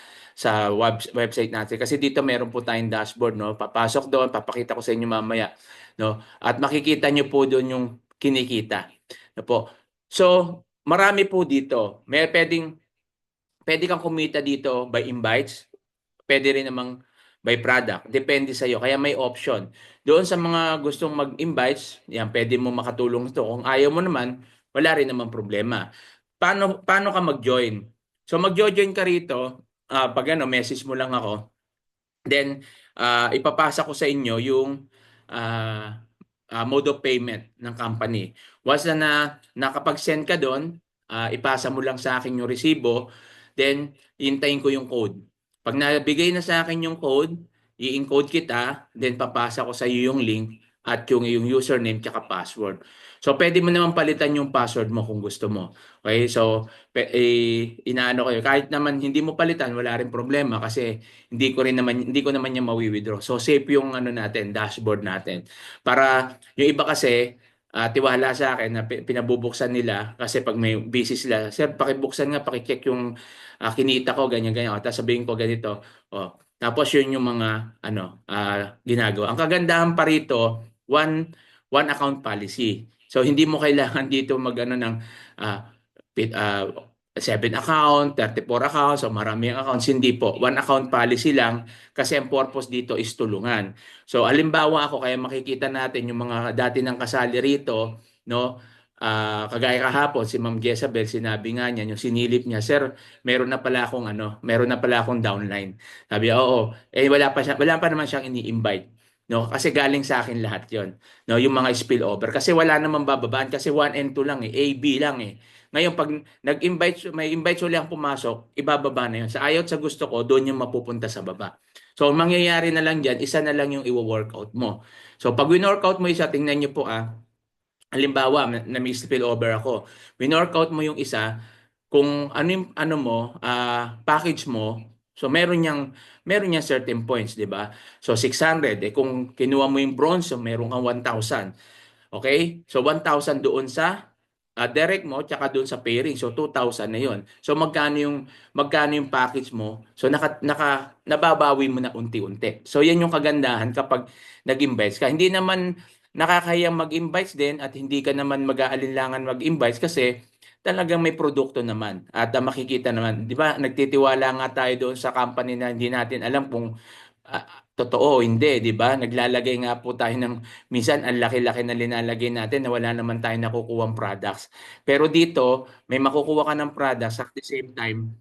website natin. Kasi dito meron po tayong dashboard, no? Papasok doon, papakita ko sa inyo mamaya, no? At makikita nyo po doon yung kinikita. No po. So, marami po dito. Pwede kang kumita dito by invites, pwede rin namang by product. Depende sa iyo. Kaya may option. Doon sa mga gustong mag-invites, yan, pwede mo makatulong ito. Kung ayaw mo naman, wala rin naman problema. Paano ka mag-join? So mag-join ka rito, pag message mo lang ako. Then, ipapasa ko sa inyo yung mode of payment ng company. Once na nakapag-send ka doon, ipasa mo lang sa akin yung resibo, then hintayin ko yung code. Pag nabigay na sa akin yung code, i-encode kita, then papasa ko sa iyo yung link at yung username tsaka password. So pwede mo naman palitan yung password mo kung gusto mo. Okay? So inaano ko yun. Kahit naman hindi mo palitan, wala rin problema kasi hindi ko naman niya mawi-withdraw. So safe yung ano natin, dashboard natin. Para yung iba kasi tiwala sa akin na pinabubuksan nila kasi pag may busy sila, sir, pakibuksan nga, pakicheck yung kinita ko, ganyan, ganyan. O, tapos sabihin ko ganito. O, tapos yun yung mga ginagawa. Ang kagandahan pa rito, one account policy. So hindi mo kailangan dito magano ng uh, 7 account, 34 accounts, so maraming accounts. Hindi po. One account policy lang kasi ang purpose dito is tulungan. So alimbawa ako, kaya makikita natin yung mga dati ng kasali rito, no? Kagaya kahapon si Ma'am Jezabel, sinabi nga niya, yung sinilip niya, sir, meron na pala akong downline. Sabi, oo, wala pa naman siyang ini-invite. No, kasi galing sa akin lahat 'yon. No, yung mga spillover kasi wala namang bababaan kasi 1 and 2 lang A, B lang Ngayon pag may invite ulit ang pumasok, ibababa na 'yon. Sa ayaw at sa gusto ko, doon yung mapupunta sa baba. So, ang mangyayari na lang diyan, isa na lang yung i-workout mo. So, pag win-workout mo isa, tingnan niyo po halimbawa, na may spillover ako. Win-workout mo yung isa, kung ano yung package mo, so meron niyang certain points, 'di ba? So 600 kung kinuha mo yung bronze, so meron kang 1,000. Okay? So 1,000 doon sa direct mo tsaka doon sa pairing. So 2,000 na 'yon. So magkano yung package mo? So nababawi mo na unti-unti. So yan yung kagandahan kapag nag-invites ka. Hindi naman nakakahiyang mag-invites din at hindi ka naman mag-aalinlangan mag-invites kasi talagang may produkto naman at makikita naman, 'di ba? Nagtitiwala nga tayo doon sa company na hindi natin alam kung totoo o hindi, 'di ba? Naglalagay nga po tayo ng minsan ang laki-laki na linalagay natin na wala naman tayong nakukuhang products. Pero dito, may makukuha ka ng products at the same time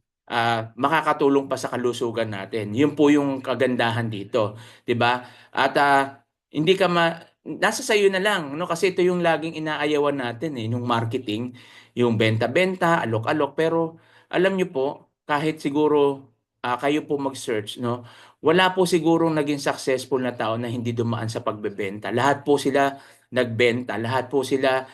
makakatulong pa sa kalusugan natin. Yun po yung kagandahan dito, 'di ba? At hindi ka nasa sayo na lang, no? Kasi ito yung laging inaayawan natin yung marketing, yung benta-benta, alok-alok. Pero alam niyo po, kahit siguro kayo po mag-search, no? Wala po sigurong naging successful na tao na hindi dumaan sa pagbebenta. Lahat po sila nagbenta, lahat po sila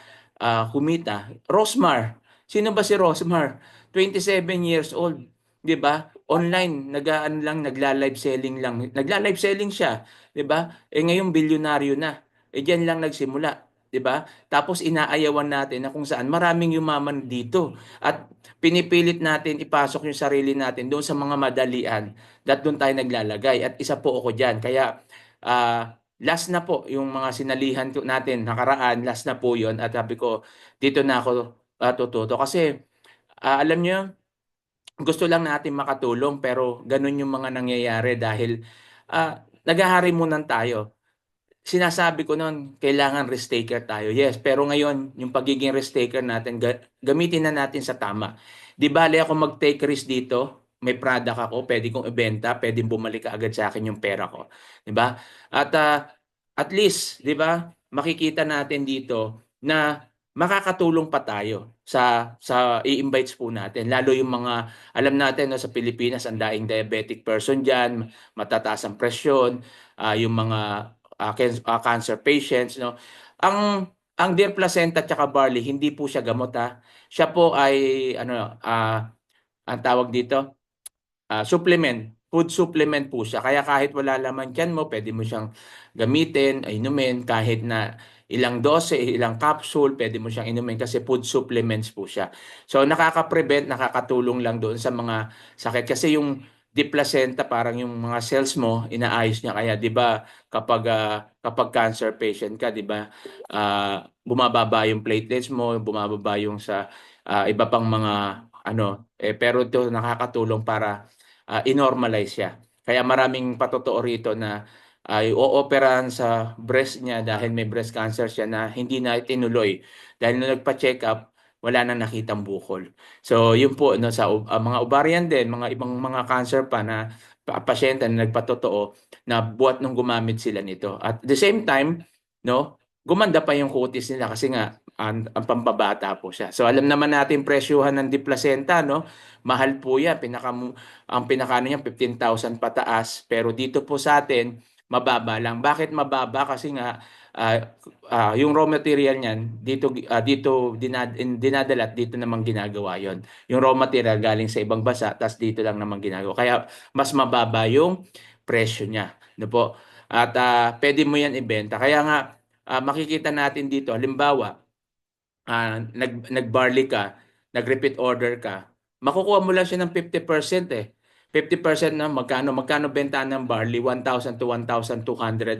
kumita. Rosmar, sino ba si Rosmar? 27 years old, 'di ba? Online, nagla-live selling lang. Nagla-live selling siya, 'di ba? Ngayon bilyonaryo na. Diyan lang nagsimula, 'di ba? Tapos inaayawan natin na kung saan maraming yumaman dito at pinipilit natin ipasok yung sarili natin doon sa mga madalian doon tayo naglalagay at isa po ako diyan. Kaya last na po yung mga sinalihan natin nakaraan, last na po yon at sabi ko dito na ako tututo kasi alam niyo gusto lang natin makatulong pero ganun yung mga nangyayari dahil naghahari muna tayo. Sinasabi ko noon, kailangan risk taker tayo. Yes, pero ngayon, yung pagiging risk taker natin, gamitin na natin sa tama. Di bale ako mag-take risk dito, may product ako, pwede kong ibenta, pwedeng bumalik agad sa akin yung pera ko. Di ba? At at least, di ba, makikita natin dito na makakatulong pa tayo sa i-invites po natin. Lalo yung mga, alam natin no, sa Pilipinas, ang daing diabetic person dyan, matataas ang presyon, yung mga cancer patients, no. Ang deer placenta at barley hindi po siya gamot Siya po ay ang tawag dito supplement, food supplement po siya. Kaya kahit wala laman tiyan mo, pwede mo siyang gamitin, inumin kahit na ilang dose, ilang capsule, pwede mo siyang inumin kasi food supplements po siya. So nakaka-prevent, nakakatulong lang doon sa mga sakit kasi yung deep placenta parang yung mga cells mo inaayos niya kaya 'di ba kapag cancer patient ka 'di ba bumababa yung platelets mo, bumababa yung sa iba pang mga pero ito nakakatulong para i-normalize siya. Kaya maraming patotoo rito na ay o-operahan sa breast niya dahil may breast cancer siya na hindi na itinuloy. Dahil nung nagpa-check up, wala nang nakitang bukol. So, yun po no, sa mga ovarian din, mga ibang mga cancer pa na pasyente na nagpatotoo na buhat nung gumamit sila nito. At the same time, no, gumanda pa yung kutis nila kasi nga ang pampabata po siya. So alam naman natin presyuhan ng Diplacenta, no? Mahal po 'yan. Ang pinaka niya 15,000 pataas, pero dito po sa atin mababa lang. Bakit mababa? Kasi nga yung raw material niyan dito dinadala at dito naman ginagawa yon. Yung raw material galing sa ibang bansa tapos dito lang naman ginagawa. Kaya mas mababa yung presyo niya, no po? At pwede mo yan ibenta. Kaya nga makikita natin dito halimbawa nag-barley ka, nag-repeat order ka, makukuha mo lang siya ng 50% eh. 50% na magkano bentahan ng barley? 1,000 to 1,200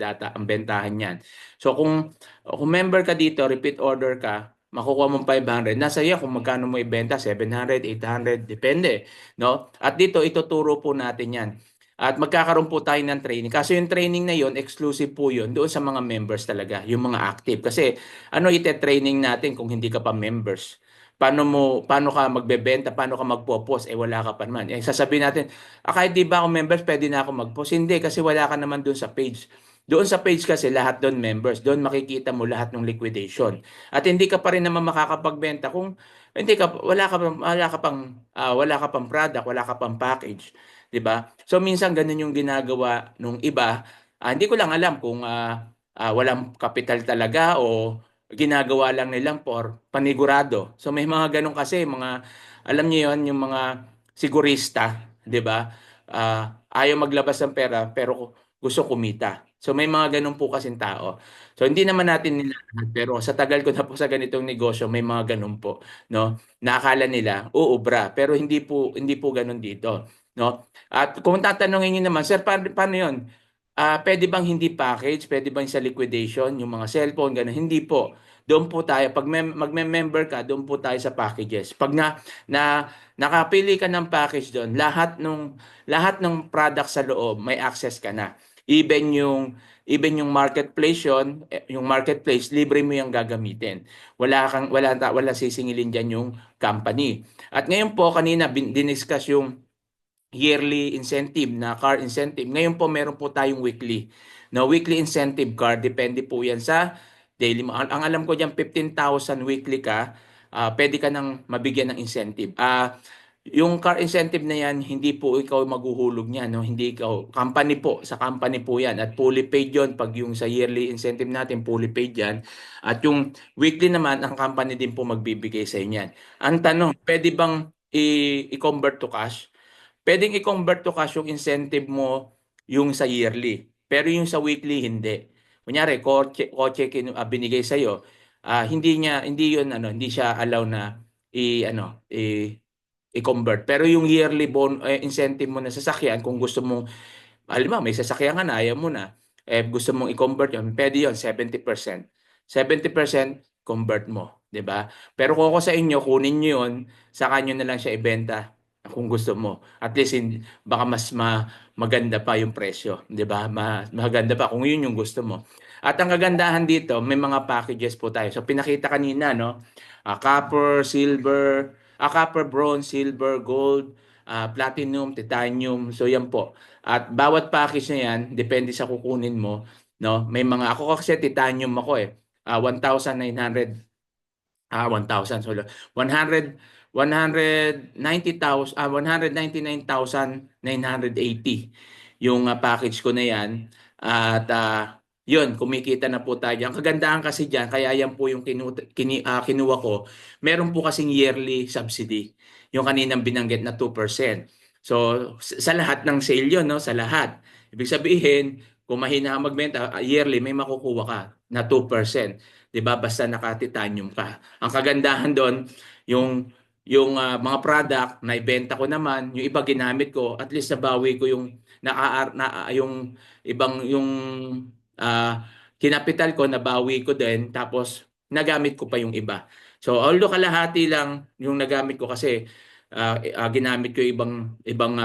ata ang bentahan niyan. So kung member ka dito, repeat order ka, makukuha mo 500. Nasa iyo kung magkano mo ibenta, 700, 800, depende, no? At dito ituturo po natin 'yan. At magkakaroon po tayo ng training. Kasi yung training na yon, exclusive po yun doon sa mga members talaga, yung mga active. Kasi ano ite-training natin kung hindi ka pa members? Paano ka magbebenta, paano ka magpo-post wala ka pa naman. Sasabihin natin, kahit di ba ako members, pwede na ako mag-post. Hindi kasi wala ka naman doon sa page. Doon sa page kasi lahat doon members, doon makikita mo lahat ng liquidation. At hindi ka pa rin naman makakapagbenta kung hindi ka wala ka pang product, wala ka pang package, 'di ba? So minsan ganun yung ginagawa nung iba. Hindi ko lang alam kung walang kapital talaga o ginagawa lang nilang for panigurado. So may mga ganun kasi, alam niyo yon yung mga sigurista, 'di ba? Ayaw maglabas ng pera pero gusto kumita. So may mga ganun po kasing tao. So hindi naman natin nilalahat pero sa tagal ko na po sa ganitong negosyo may mga ganun po, no? Naakala nila uubra pero hindi po ganun dito, no? At kung tatanungin niyo naman, sir, paano 'yon? Pwede bang hindi package? Pwede bang sa liquidation, yung mga cellphone, gano'n? Hindi po. Doon po tayo, pag magme-member ka, doon po tayo sa packages. Pag nakapili ka ng package doon, lahat ng product sa loob, may access ka na. Even yung marketplace yung marketplace, libre mo yung gagamitin. Wala sisingilin diyan yung company. At ngayon po, kanina diniscuss yung yearly incentive na car incentive. Ngayon po meron po tayong weekly. No, weekly incentive card, depende po 'yan sa daily mo. Ang alam ko diyan 15,000 weekly ka, pwede ka nang mabigyan ng incentive. Yung car incentive na 'yan, hindi po ikaw maghuhulog niyan, no? Hindi ikaw, company po, sa company po 'yan at fully paid 'yon pag yung sa yearly incentive natin fully paid 'yan. At yung weekly naman, ang company din po magbibigay sa inyo 'yan. Ang tanong, pwede bang i-convert to cash? Pwedeng i-convert to cash yung incentive mo yung sa yearly. Pero yung sa weekly, hindi. Kunyari, binigay sa iyo, hindi siya allow na i-convert. Pero yung yearly incentive mo na sasakyan, kung gusto mo, halimbawa may sasakyan ka na, ayaw mo na, gusto mong i-convert yun, pwede yun, 70%. 70% convert mo, 'di ba? Pero kung ako sa inyo, kunin niyo yun, saka nyo na lang siya ibenta kung gusto mo. At least baka mas maganda pa yung presyo, 'di ba? Maganda pa kung yun yung gusto mo. At ang kagandahan dito, may mga packages po tayo. So pinakita kanina, no? Copper, bronze, silver, gold, platinum, titanium. So yan po. At bawat package na yan, depende sa kukunin mo, no? Ako kasi titanium ako eh. 1,900 1,000 so 100 190,000 199,980 yung package ko na yan at yun kumikita na po tayo. Ang kagandahan kasi diyan kaya yan po yung kinuha ko. Meron po kasing yearly subsidy. Yung kaninang binanggit na 2%. So sa lahat ng sale yun, no? Sa lahat. Ibig sabihin, kung mahina ka magbenta, yearly may makukuha ka na 2%. 'Di ba? Basta naka-titanium ka. Ang kagandahan doon, yung mga product na ibenta ko naman, yung iba ginamit ko, at least nabawi ko yung ibang ah, kinapital ko, nabawi ko din, tapos nagamit ko pa yung iba. So although kalahati lang yung nagamit ko kasi ginamit ko ibang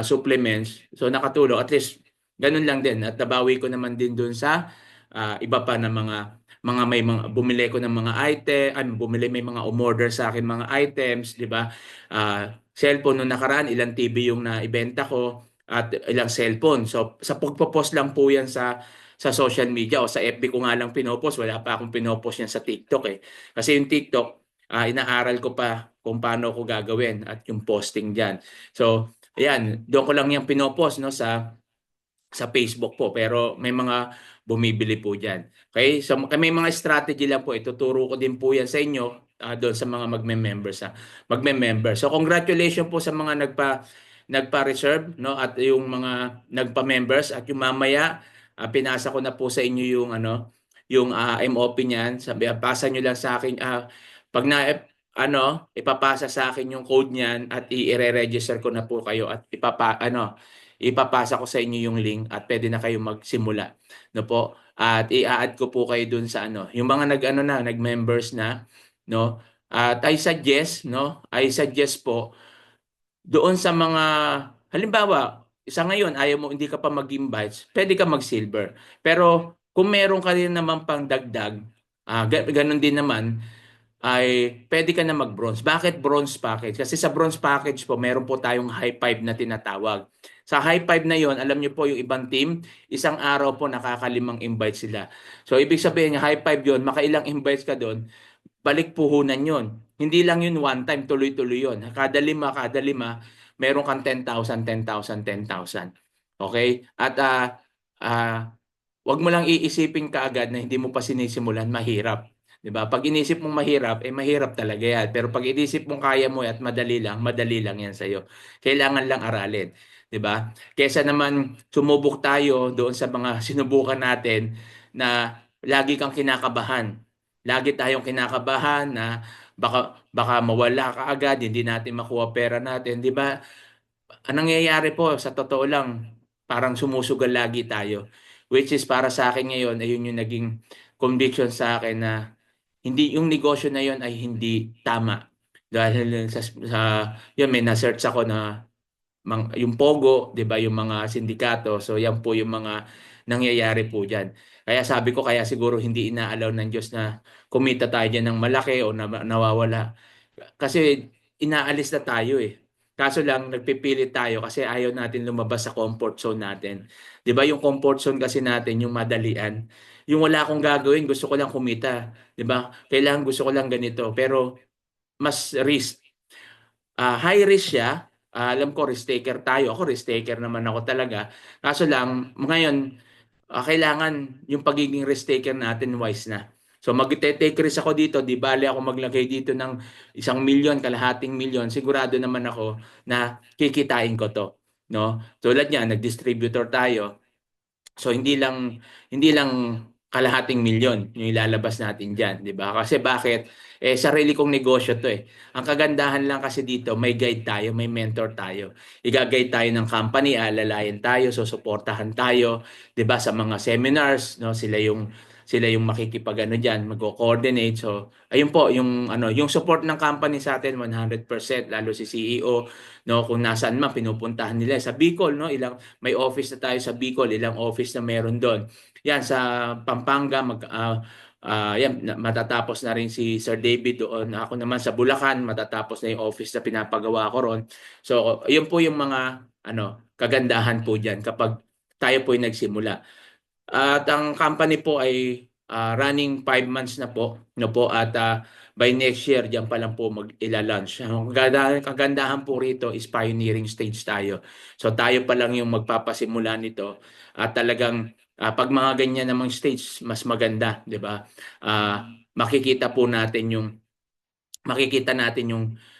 supplements, so nakatulong at least ganun lang din at nabawi ko naman din doon sa iba pa na mga bumili ko ng mga may mga umorder sa akin mga items, 'di ba? Cellphone nung nakaraan, ilang TV yung naibenta ko at ilang cellphone. So sa pagpo-post lang po 'yan sa social media o sa FB ko nga lang pinopost, wala pa akong pinopost yan sa TikTok eh. Kasi yung TikTok, inaaral ko pa kung paano ko gagawin at yung posting diyan. So, ayan, doon ko lang yung pinopost no sa Facebook po pero may mga bumibili po diyan. Okay? So may mga strategy lang po, ituturo ko din po yan sa inyo doon sa mga magme-member. So congratulations po sa mga nagpa-reserve, no, at yung mga nagpa-members, at yung mamaya pinasa ko na po sa inyo yung yung MOP niyan. Sabi, pasa nyo lang sa akin pag na ipapasa sa akin yung code niyan at i-register ko na po kayo at ipapasa ko sa inyo yung link at pwede na kayo magsimula, no po. At i-add ko po kayo dun sa yung mga nag-members na, no. At I suggest po doon sa mga, halimbawa, isa ngayon, ayaw mo, hindi ka pa mag-invite, pwede ka mag-silver. Pero kung meron ka rin naman pang dagdag, ganun din naman, ay pwede ka na mag-bronze. Bakit bronze package? Kasi sa bronze package po, meron po tayong high five na tinatawag. Sa high five na yon, alam niyo po yung ibang team, isang araw po nakakalimang invite sila. So, ibig sabihin, high five yon, makailang invites ka doon, balik puhunan yon. Hindi lang yun one time, tuloy-tuloy yun. Kada lima, meron kang 10,000, 10,000, 10,000. Okay? At wag mo lang iisipin kaagad na hindi mo pa sinisimulan, mahirap. 'Di ba? Pag inisip mong mahirap, mahirap talaga 'yan. Pero pag inisip mong kaya mo at madali lang 'yan sa iyo. Kailangan lang aralin, 'di ba? Kaysa naman sumubok tayo doon sa mga sinubukan natin na lagi kang kinakabahan. Lagi tayong kinakabahan na baka mawala ka agad, hindi natin makuha pera natin, 'di ba? Ang nangyayari po, sa totoo lang, parang sumusugal lagi tayo. Which is para sa akin ngayon, ayun yung naging conviction sa akin na hindi yung negosyo na yun ay hindi tama. Dahil yun, may na-search ako na yung Pogo, 'di ba, yung mga sindikato. So yan po yung mga nangyayari po diyan. Kaya sabi ko, kaya siguro hindi inaalaw ng Diyos na kumita tayo diyan ng malaki o nawawala. Kasi inaalis na tayo eh. Kaso lang nagpipilit tayo kasi ayaw natin lumabas sa comfort zone natin. 'Di ba yung comfort zone kasi natin, yung madalian. Yung wala akong gagawin, gusto ko lang kumita, 'di ba? Kailangan gusto ko lang ganito, pero mas risk. High risk siya. Alam ko risk taker tayo. Ako risk taker naman ako talaga. Kaso lang ngayon kailangan yung pagiging risk taker natin wise na. So mag-take risk ako dito, di bale ako maglagay dito ng 1 milyon, kalahating milyon, sigurado naman ako na kikitain ko to, no? Tulad niya, nag-distributor tayo. So hindi lang kalahating milyon yung ilalabas natin diyan, 'di ba? Kasi bakit? Sarili kong negosyo 'to eh. Ang kagandahan lang kasi dito, may guide tayo, may mentor tayo. Iga-guide tayo ng company, alalayan tayo, susuportahan tayo, 'di ba, sa mga seminars, no? Sila yung makikipag-ano diyan, magko-coordinate. So, ayun po yung yung support ng company sa atin 100%, lalo si CEO, no, kung nasaan man pinupuntahan nila sa Bicol, no, may office na tayo sa Bicol, ilang office na meron doon. Yan sa Pampanga, matatapos na rin si Sir David doon. Ako naman sa Bulacan, matatapos na yung office na pinapagawa ko ron. So, yun po yung mga kagandahan po diyan kapag tayo po yung nagsimula. At ang company po ay running 5 months na po, no po, at by next year diyan pa lang po mag-ila-launch. Ang kagandahan po rito is pioneering stage tayo. So tayo pa lang yung magpapasimula nito at talagang pag mga ganyan namang stage mas maganda, 'di ba? Makikita po natin yung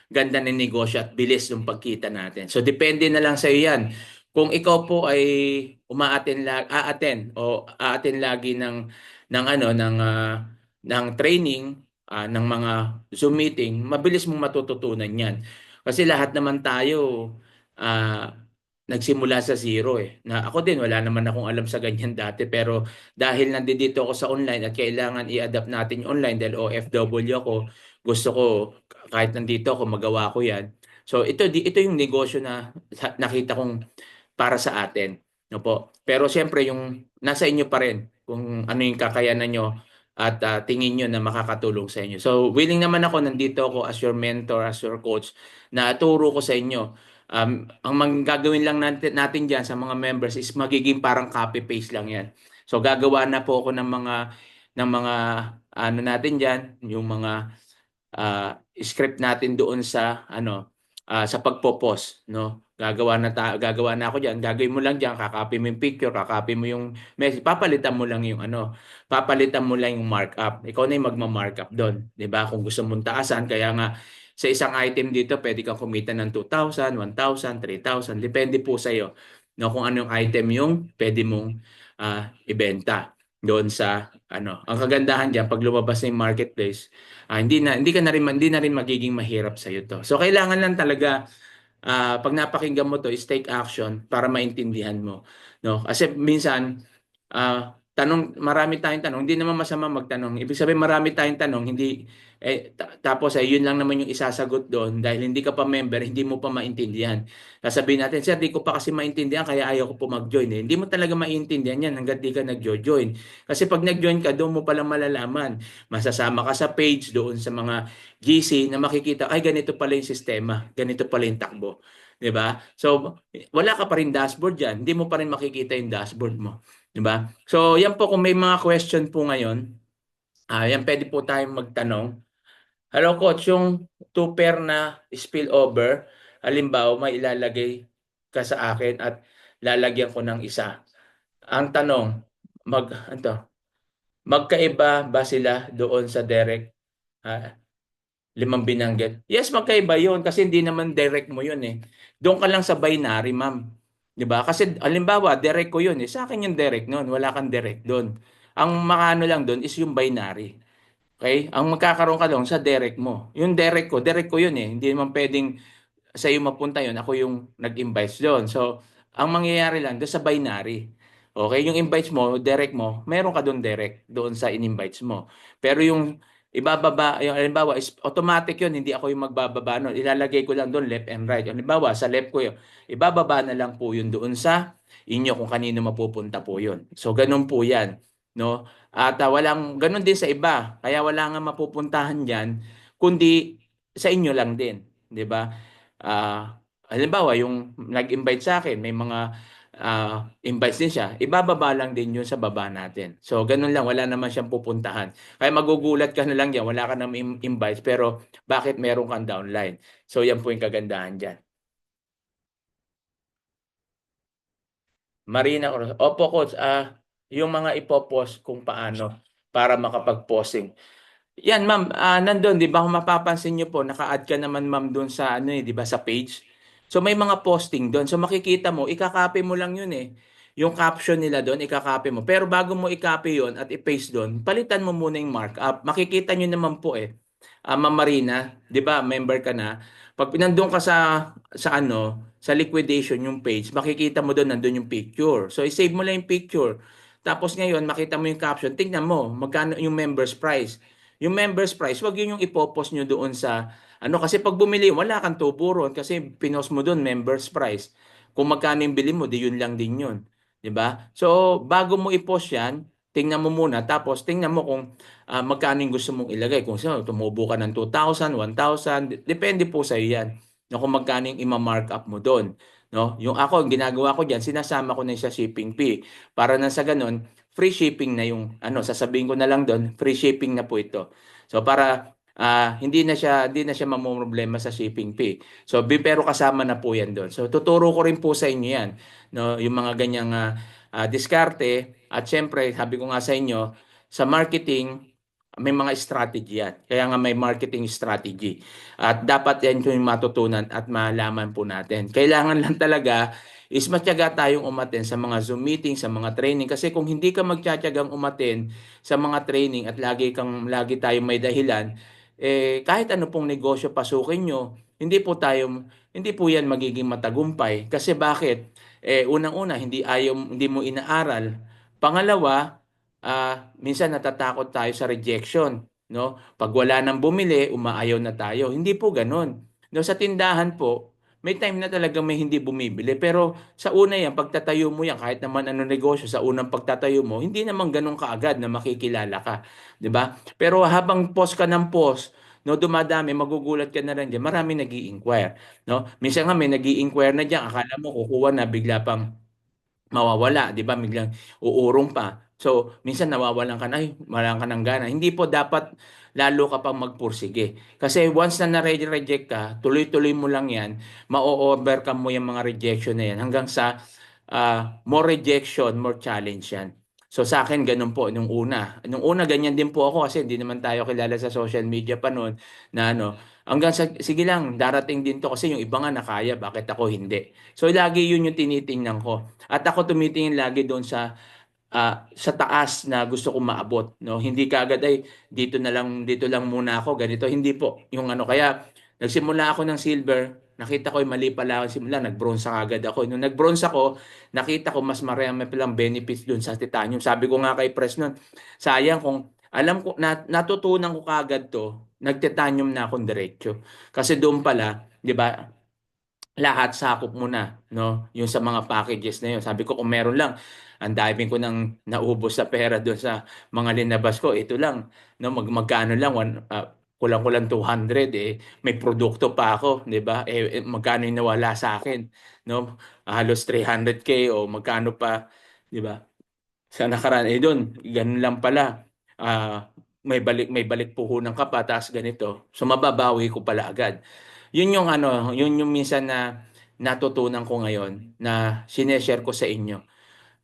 ganda ng negosyo at bilis ng pagkita natin. So depende na lang sa iyo 'yan. Kung ikaw po ay aaten lagi ng training, ng mga Zoom meeting, mabilis mong matututunan 'yan. Kasi lahat naman tayo ah, nagsimula sa zero eh. Na ako din wala naman akong alam sa ganyan dati, pero dahil nandito ako sa online at kailangan i-adapt natin yung online dahil OFW ako, gusto ko kahit nandito ako magawa ko 'yan. So ito yung negosyo na nakita kong para sa atin, no po. Pero siyempre yung nasa inyo pa rin kung ano yung kakayanan nyo at tingin nyo na makakatulong sa inyo. So willing naman ako, nandito ako as your mentor, as your coach, na turo ko sa inyo. Ang gagawin lang natin dyan sa mga members is magiging parang copy-paste lang yan. So gagawa na po ako ng mga natin dyan, yung mga script natin doon sa sa pagpo-post, no? Gagawa na ako diyan. Gagawin mo lang diyan, kakopy mo yung picture, kakopy mo yung message, papalitan mo lang yung papalitan mo lang yung markup. Ikaw na yung magma-markup doon, 'di ba? Kung gusto mong taasan, kaya nga sa isang item dito, pwede kang kumita ng 2,000, 1,000, 3,000, depende po sa iyo. No, kung anong item yung pwede mong ibenta doon sa Ang kagandahan diyan pag lumabas na yung marketplace, hindi na rin magiging mahirap sa iyo to. So kailangan lang talaga pag napakinggan mo to is take action para maintindihan mo, no? Kasi minsan marami tayong tanong, hindi naman masama magtanong. Ibig sabihin marami tayong tanong, hindi tapos yun lang naman yung isasagot doon dahil hindi ka pa member, hindi mo pa maintindihan. Sasabihin natin, sir, di ko pa kasi maintindihan kaya ayaw ko po mag-join eh. Hindi mo talaga maintindihan yan hangga't di ka nag-join. Kasi pag nag-join ka, doon mo pala malalaman. Masasama ka sa page doon sa mga GC na makikita, ay ganito pala yung sistema, ganito pala yung takbo. 'Di ba? So, wala ka pa rin dashboard diyan. Hindi mo pa rin makikita yung dashboard mo. 'Di ba? So, yan po kung may mga question po ngayon, yan pwede po tayong magtanong. Hello coach, yung two pair na spillover, halimbawa may ilalagay ka sa akin at lalagyan ko ng isa. Ang tanong, magkaiba ba sila doon sa direct limang binanggit? Yes, magkaiba yun kasi hindi naman direct mo yun eh. Doon ka lang sa binary, ma'am. 'Di ba? Kasi halimbawa, direct ko yun eh. Sa akin yung direct noon, wala kang direct doon. Ang makano lang doon is yung binary. Okay? Ang magkakaroon ka doon sa direct mo. Yung direct ko yun eh. Hindi naman pwedeng sa iyo mapunta yun, ako yung nag-invite doon. So, ang mangyayari lang doon sa binary. Okay, yung invites mo, direct mo, meron ka doon direct doon sa in-invites mo. Pero yung ibababa, yung halimbawa, is automatic yun, hindi ako yung magbababa noon. Ilalagay ko lang doon left and right. Halimbawa, sa left ko yun, ibababa na lang po yun doon sa inyo kung kanino mapupunta po yun. So, ganun po yan. No? At walang, ganun din sa iba. Kaya wala nga mapupuntahan dyan, kundi sa inyo lang din. 'Di ba? Halimbawa, yung nag-invite sa akin, may mga invites din siya, ibababa lang din yun sa baba natin. So, ganun lang, wala naman siyang pupuntahan. Kaya magugulat ka na lang yan, wala ka naman invites, pero bakit meron kang downline? So, yan po yung kagandahan dyan. Marina, opo coach, yung mga ipopost kung paano para makapag-posting. Yan, ma'am. Nandun, di ba kung mapapansin nyo po, naka-add ka naman, ma'am, doon sa, di ba, sa page. So, may mga posting doon. So, makikita mo, ikakopy mo lang yun eh. Yung caption nila doon, ikakopy mo. Pero bago mo i-copy yun at i-paste doon, palitan mo muna yung markup. Makikita nyo naman po eh. Ma'am Marina, di ba, member ka na. Pag nandun ka sa liquidation yung page, makikita mo doon, nandun yung picture. So, i-save mo lang yung picture. Tapos ngayon, makita mo yung caption, tingnan mo, magkano yung member's price. Yung member's price, wag yun yung ipopost nyo doon sa kasi pag bumili, wala kang tubo ron kasi pinost mo doon member's price. Kung magkano yung bili mo, di yun lang din yun. 'Di ba? So, bago mo i-post yan, tingnan mo muna. Tapos, tingnan mo kung magkano yung gusto mong ilagay. Kung sino, tumubo ka ng 2,000, 1,000, depende po sa iyo yan. No, kung magkano yung ima-mark up mo doon. No? Yung ako, ang ginagawa ko diyan, sinasama ko na sa shipping fee. Para na sa ganun, free shipping na yung sasabihin ko na lang doon, free shipping na po ito. So para hindi na siya mamomroblema sa shipping fee. So pero kasama na po 'yan doon. So tuturo ko rin po sa inyo 'yan, no, yung mga ganyang diskarte at syempre, sabi ko nga sa inyo, sa marketing may mga strategy yan. Kaya nga may marketing strategy. At dapat yan yung matutunan at malaman po natin. Kailangan lang talaga is matyaga tayong umaten sa mga Zoom meeting, sa mga training. Kasi kung hindi ka magtsatsagang umaten sa mga training at lagi tayong may dahilan, kahit ano pong negosyo pasukin nyo, hindi po yan magiging matagumpay. Kasi bakit? Unang-una, hindi mo inaaral. Pangalawa, minsan natatakot tayo sa rejection, no? Pag wala nang bumili, umaayaw na tayo. Hindi po ganoon. No, sa tindahan po, may time na talaga may hindi bumibili. Pero sa una yan, pagtatayo mo yan, kahit naman ano negosyo, sa unang pagtatayo mo, hindi naman ganun kaagad na makikilala ka. 'Di ba? Pero habang post ka ng post, no, dumadami, magugulat ka na rin dyan. Marami nag-i-inquire. No? Minsan nga may nag-i-inquire na dyan, akala mo kukuha na, bigla pang mawawala, 'di ba? Biglang uurong pa. So, minsan nawawalan ka na, ay, wala ka ng gana. Hindi po dapat lalo ka pang magpursige. Kasi once na na-reject ka, tuloy-tuloy mo lang yan, ma-overcome mo yung mga rejection na yan hanggang sa more rejection, more challenge yan. So sa akin, ganun po, nung una. Nung una, ganyan din po ako kasi hindi naman tayo kilala sa social media pa noon na ano, hanggang sa, sige lang, darating din to kasi yung iba nga nakaya, bakit ako hindi? So lagi yun yung tinitingnan ko. At ako tumitingin lagi doon sa taas na gusto kong maabot, no? Hindi kaagad ay dito lang muna ako, ganito. Hindi po. Yung ano kaya nagsimula ako ng silver, nakita ko yung mali pala ako simula, nag-bronze agad ako. Nung nag-bronze ako, nakita ko mas marami palang benefits doon sa titanium. Sabi ko nga kay Pres noon, sayang kung alam ko natutunan ko kaagad to, nag-titanium na akong diretso. Kasi doon pala, 'di ba? Lahat sakop mo na, no? Yung sa mga packages na yun. Sabi ko, kung meron lang, ang dami ko nang naubos sa pera doon sa mga linabas ko. Ito lang, no? Magkano lang, kulang-kulang 200, eh. May produkto pa ako, di ba? Magkano yung nawala sa akin, no? Halos 300K o magkano pa, di ba? Sa nakaraan, eh doon, ganun lang pala. May balik puhunan ka pa, taas ganito. So, mababawi ko pala agad. Yun yung ano, yun yung minsan na natutunan ko ngayon na sineshare ko sa inyo.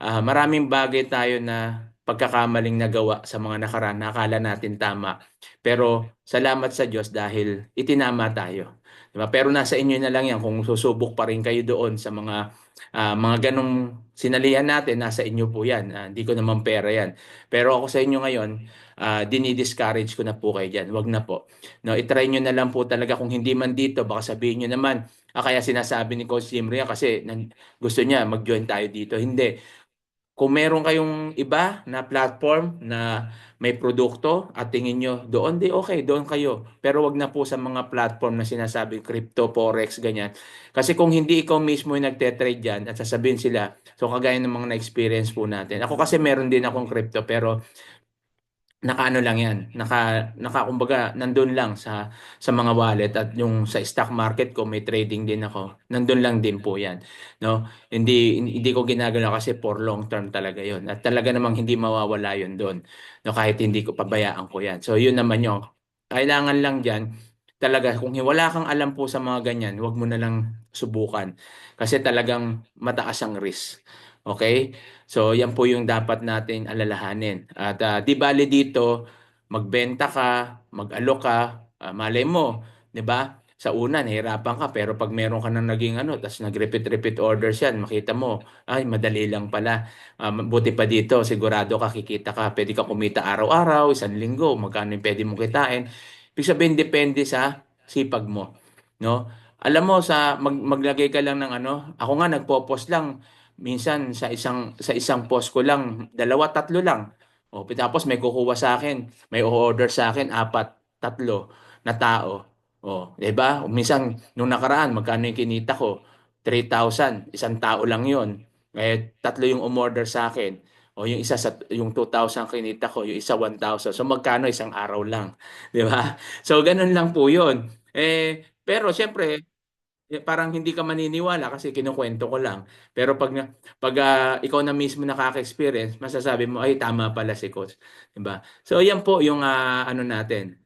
Maraming bagay tayo na pagkakamaling nagawa sa mga nakaraan na akala natin tama. Pero salamat sa Diyos dahil itinama tayo. Diba? Pero nasa inyo na lang yan kung susubok pa rin kayo doon sa mga ganong sinalihan natin, nasa inyo po yan. Hindi ko naman pera yan. Pero ako sa inyo ngayon, dinidiscourage ko na po kayo dyan. Wag na po. No, itry nyo na lang po talaga kung hindi man dito, baka sabihin nyo naman, kaya sinasabi ni Coach Jim Ria kasi gusto niya mag-join tayo dito. Hindi. Kung meron kayong iba na platform na may produkto at tingin nyo doon, di okay, doon kayo. Pero wag na po sa mga platform na sinasabi crypto, forex, ganyan. Kasi kung hindi ikaw mismo yung nagte-trade dyan at sasabihin sila, so kagaya ng mga na-experience po natin. Ako kasi meron din akong crypto pero nakaano lang yan, kumbaga nandun lang sa mga wallet at yung sa stock market ko may trading din ako. Nandun lang din po yan, no? Hindi ko ginagalaw kasi for long term talaga yon. At talaga namang hindi mawawala yon doon. No, kahit hindi ko pabayaan ko yan. So yun naman yung kailangan lang diyan talaga kung wala kang alam po sa mga ganyan, wag mo na lang subukan kasi talagang mataas ang risk. Okay? So, yan po yung dapat natin alalahanin. At di bali dito, magbenta ka, mag-alok ka, malay mo, di ba? Sa una, nahirapan ka, pero pag meron ka nang naging ano, tapos nag-repeat orders yan, makita mo, ay, madali lang pala. Buti pa dito, sigurado ka, kikita ka, pwede ka kumita araw-araw, isang linggo, magkano yung pwede mong kitain. Ibig sabihin, depende sa sipag mo. No? Alam mo, maglagay ka lang ng ano, ako nga nagpo-post lang, minsan sa isang post ko lang, dalawa, tatlo lang. O, tapos may kukuha sa akin, may order sa akin, apat, tatlo na tao. O, 'di ba? Minsan nung nakaraan, magkano yung kinita ko? 3,000, isang tao lang 'yon. Eh tatlo yung umorder sa akin. O yung isa sa yung 2,000 kinita ko, yung isa 1,000. So magkano isang araw lang, 'di ba? So ganun lang po 'yon. Pero syempre parang hindi ka maniniwala kasi kinukuwento ko lang. Pero pag ikaw na mismo nakaka-experience, masasabi mo, ay tama pala si coach, 'di ba? So 'yan po yung ano natin,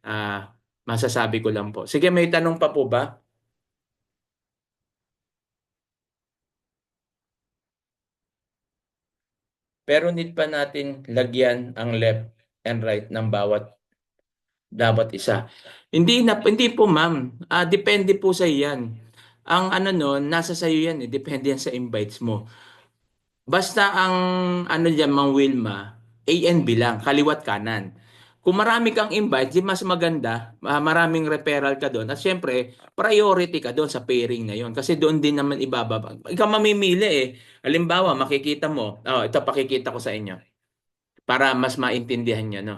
masasabi ko lang po. Sige, may tanong pa po ba? Pero need pa natin lagyan ang left and right ng bawat isa. Hindi po ma'am. Depende po sa iyan. Ang ano no, nasa sayo yan eh. Depende yan sa invites mo. Basta ang ano diyan, Mang Wilma, A and B lang, kaliwat kanan. Kung marami kang invite, di mas maganda, maraming referral ka doon. At syempre, priority ka doon sa pairing na yon. Kasi doon din naman ibababa. Ikaw mamimili eh. Halimbawa, makikita mo, ito pakikita ko sa inyo. Para mas maintindihan nyo, no?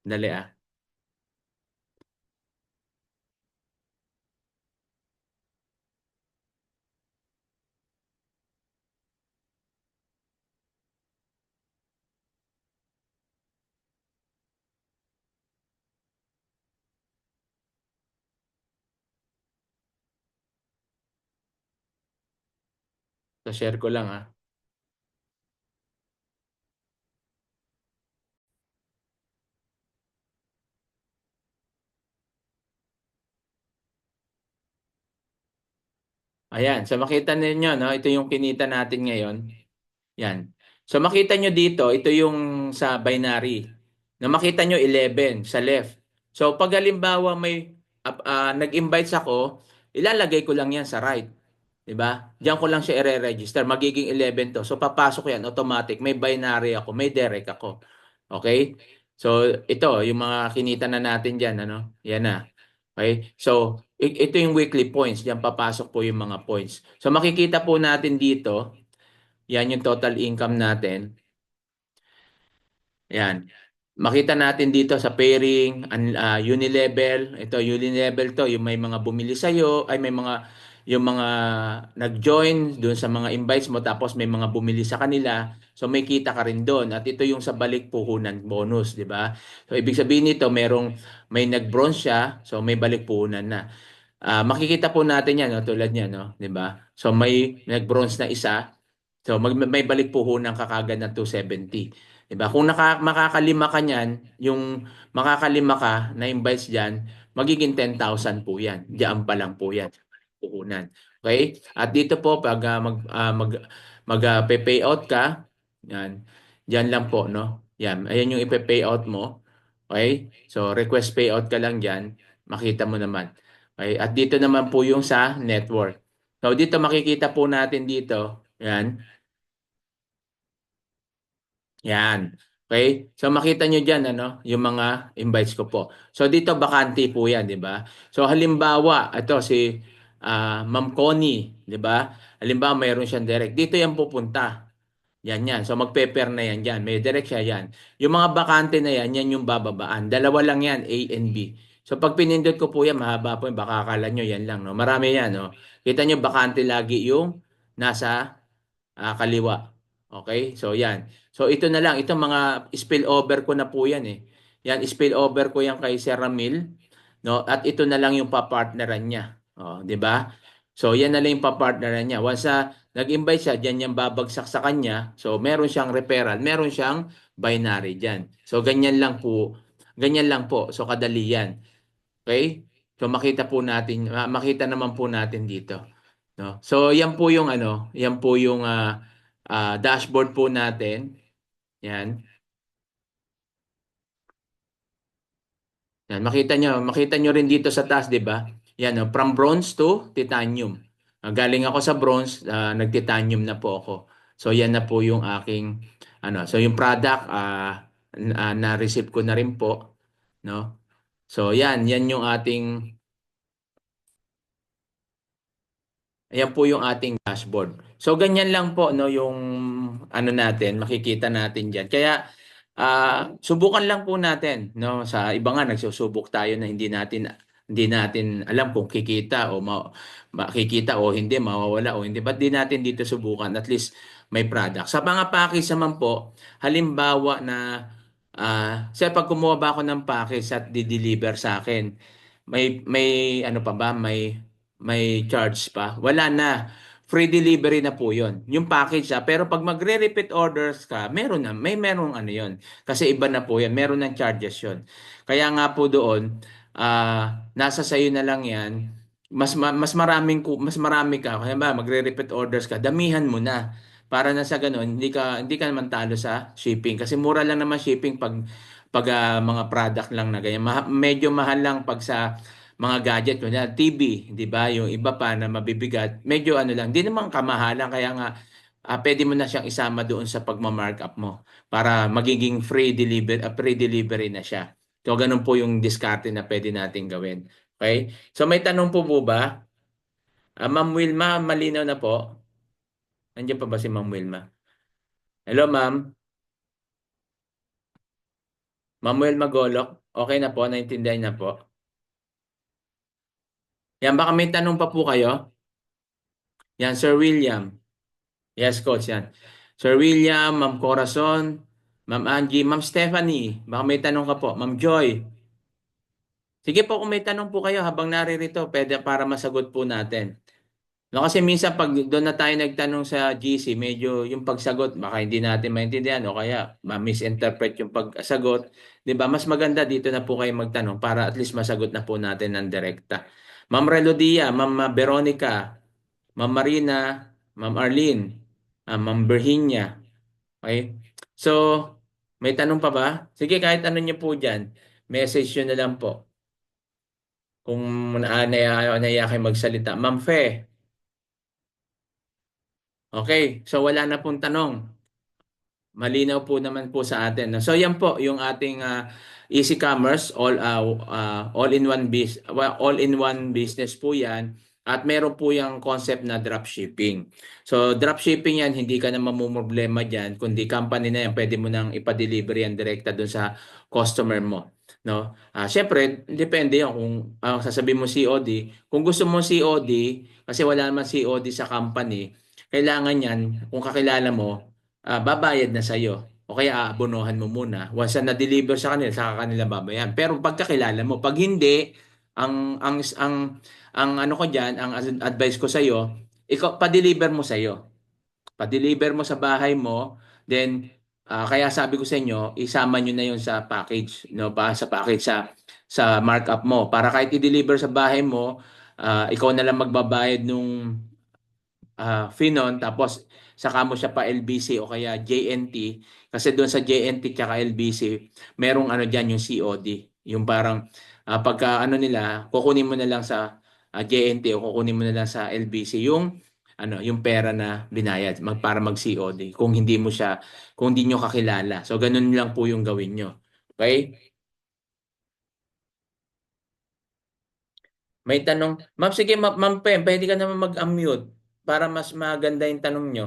Dali ah. So, share ko lang ah. Ayan, so makita ninyo, no? Ito yung kinita natin ngayon. Yan. So makita nyo dito, ito yung sa binary. Na makita nyo 11 sa left. So pag halimbawa may nag-invites ako, ilalagay ko lang yan sa right. 'Di ba? Diyan ko lang siya i-register. Magiging 11 to. So papasok yan automatic. May binary ako, may direct ako. Okay? So ito, yung mga kinita na natin diyan, ano? Yan na. Okay? So ito yung weekly points. Diyan papasok po yung mga points. So makikita po natin dito, yan yung total income natin. Yan. Makita natin dito sa pairing, unilevel. Ito, unilevel to, yung may mga bumili sa'yo, ay may mga, yung mga nag-join doon sa mga invites mo, tapos may mga bumili sa kanila. So may kita ka rin doon. At ito yung sa balik puhunan bonus, di ba? So ibig sabihin nito, may nag-bronze siya, so may balik puhunan na. Makikita po natin yan, no, tulad niyan, no, di ba? So may nag-bronze na isa, so may balik puhunan ka kagad ng 270. 'Di ba? Kung makakalima ka niyan, yung makakalima ka na invites diyan, magiging 10,000 po 'yan. Diyan pa lang po 'yan. Puhunan. Okay? At dito po pag pay-out ka, yan. Diyan lang po, no? Yan, ayan yung ipe-payout mo. Okay? So request payout ka lang diyan, makita mo naman. Okay? At dito naman po yung sa network. So dito makikita po natin dito, yan. Yan. Okay? So makita nyo dyan, ano, yung mga invites ko po. So dito bakante po yan, di ba? So halimbawa, ito si Ma'am Connie, di ba? Halimbawa mayroon siyang direct. Dito yan pupunta. Yan yan. So magpe-pair na yan dyan. May direct siya yan. Yung mga bakante na yan, yan yung bababaan. Dalawa lang yan, A and B. So pag pinindot ko po yan, mahaba po yan. Baka akala nyo yan lang, no? Marami yan, no? Kita nyo, bakante lagi yung nasa kaliwa. Okay? So yan. So ito na lang, ito mga spillover ko na po yan eh. Yan, spillover ko yan kay Sir Ramil, no? At ito na lang yung papartneran niya. Oh, 'di ba? So yan na lang yung papartneran niya. Once nag-invite siya, diyan niyang babagsak sa kanya. So meron siyang referral, meron siyang binary diyan. So ganyan lang po. Ganyan lang po. So kadali yan. Okay? So makita po natin, makita naman po natin dito. No? So yan po yung ano, yan po yung dashboard po natin. Yan. Yan, makita nyo rin dito sa taas, 'di ba? Yan, oh, from bronze to titanium. Galing ako sa bronze, nag-titanium na po ako. So yan na po yung aking ano, so yung product na-receive ko na rin po, no? So yan yung ating Ayan po yung ating dashboard. So ganyan lang po no yung ano natin, makikita natin diyan. Kaya subukan lang po natin no sa iba nga nagsusubok tayo na hindi natin alam kung kikita o makikita o hindi, mawawala o hindi. Ba't di natin dito subukan? At least may product. Sa mga package naman po, halimbawa na sa pag kumuha ba ako ng package at di-deliver sa akin, may ano pa ba? May charge pa? Wala na. Free delivery na po 'yon. Yung package pero pag magre-repeat orders ka, merong ano 'yon. Kasi iba na po 'yan. Meron ng charges 'yon. Kaya nga po doon, nasa sayo na lang 'yan. Mas marami ka. Kaya ba magre-repeat orders ka, damihan mo na. Para na sa ganun, hindi ka naman talo sa shipping kasi mura lang naman shipping pag mga product lang na ganyan. Medyo mahal lang pag sa mga gadget, kunya TV, 'di ba? Yung iba pa na mabibigat, medyo ano lang, hindi naman kamahalan kaya nga pwede mo na siyang isama doon sa pagma-markup mo para magiging free delivery na siya. So ganun po yung diskarte na pwede nating gawin. Okay? So may tanong po ba? Ma'am Wilma, malinaw na po. Nandiyan pa ba si Ma'am Wilma? Hello, Ma'am. Ma'am Wilma Golok. Okay na po, naintindihan na po. Yan, baka may tanong pa po kayo. Yan, Sir William. Yes, coach, yan. Sir William, Ma'am Corazon, Ma'am Angie, Ma'am Stephanie. Baka may tanong ka po. Ma'am Joy. Sige po, kung may tanong po kayo habang naririto, pwede para masagot po natin. No, kasi minsan pag doon na tayo nagtanong sa GC, medyo yung pagsagot baka hindi natin maintindihan o kaya ma-misinterpret yung pagsagot. 'Di ba? Mas maganda dito na po kayo magtanong para at least masagot na po natin ng direkta. Ma'am Relodia, Ma'am Veronica, Ma'am Marina, Ma'am Arlene, Ma'am Virginia. Okay? So, may tanong pa ba? Sige, kahit ano niyo po dyan, message nyo na lang po. Kung naya kayo magsalita. Ma'am Fe, okay. So, wala na pong tanong. Malinaw po naman po sa atin, no? So yan po yung ating Easy Commerce all-in-one business po yan at meron po yung concept na dropshipping. So dropshipping yan, hindi ka na mamumroblema diyan kundi company na yan pwede mo nang ipa-deliver yan direkta doon sa customer mo, no? Syempre depende yan kung sasabihin mo COD. Kung gusto mo COD kasi wala naman COD sa company, kailangan yan kung kakilala mo babayad na sa'yo. O kaya aabonohan mo muna. Once na na-deliver sa kanila, saka kanila babayan. Pero pagkakilala mo, pag hindi, ang ano ko diyan, ang advice ko sa iyo, ikaw pa-deliver mo sa iyo. Pa-deliver mo sa bahay mo, then kaya sabi ko sa inyo, isama niyo na 'yon sa package, no? Sa package sa markup mo para kahit i-deliver sa bahay mo, ikaw na lang magbabayad nung Finon tapos saka mo siya pa LBC o kaya JNT kasi doon sa JNT tsaka LBC merong ano diyan yung COD yung parang pagka ano nila kukunin mo na lang sa JNT o kukunin mo na lang sa LBC yung ano yung pera na binayad para mag COD kung hindi nyo kakilala, so ganun lang po yung gawin nyo. Okay, may tanong ma'am? Sige ma'am Pem, pwede ka naman mag-unmute para mas maganda yung tanong nyo.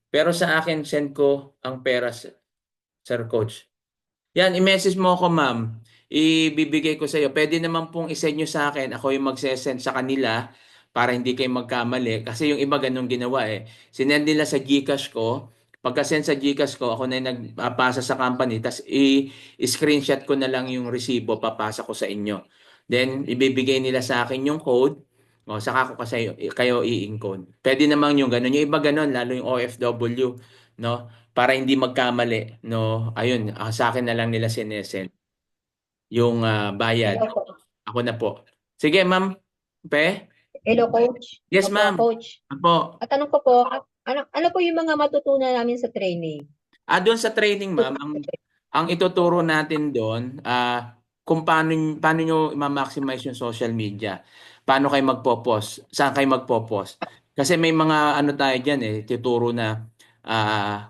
Pero sa akin, send ko ang pera, Sir Coach. Yan, i-message mo ako, ma'am. Ibibigay ko sa iyo. Pwede naman pong i-send nyo sa akin. Ako yung magse-send sa kanila para hindi kayo magkamali. Kasi yung iba ganun ginawa eh. Sinend nila sa GCash ko. Pagka-send sa GCash ko, ako na yung nagpasa sa company. Tapos i-screenshot ko na lang yung resibo, papasa ko sa inyo. Then, ibibigay nila sa akin yung code. O, saka ko kasi kayo i-encode. Pwede naman yung ganun. Yung iba ganun, lalo yung OFW, no? Para hindi magkamali, no? Ayun, sa akin na lang nila sinesend yung bayad. Hello po. Ako na po. Sige, Ma'am Pe? Hello, Coach. Yes, Opo, ma'am. Coach. Apo. At tanong ko po, ano po yung mga matutunan namin sa training? Doon sa training, ma'am, ang ituturo natin doon, kung paano nyo ma-maximize yung social media. Paano kayo magpo-post? Saan kayo magpo-post? Kasi may mga ano tayo diyan tuturo na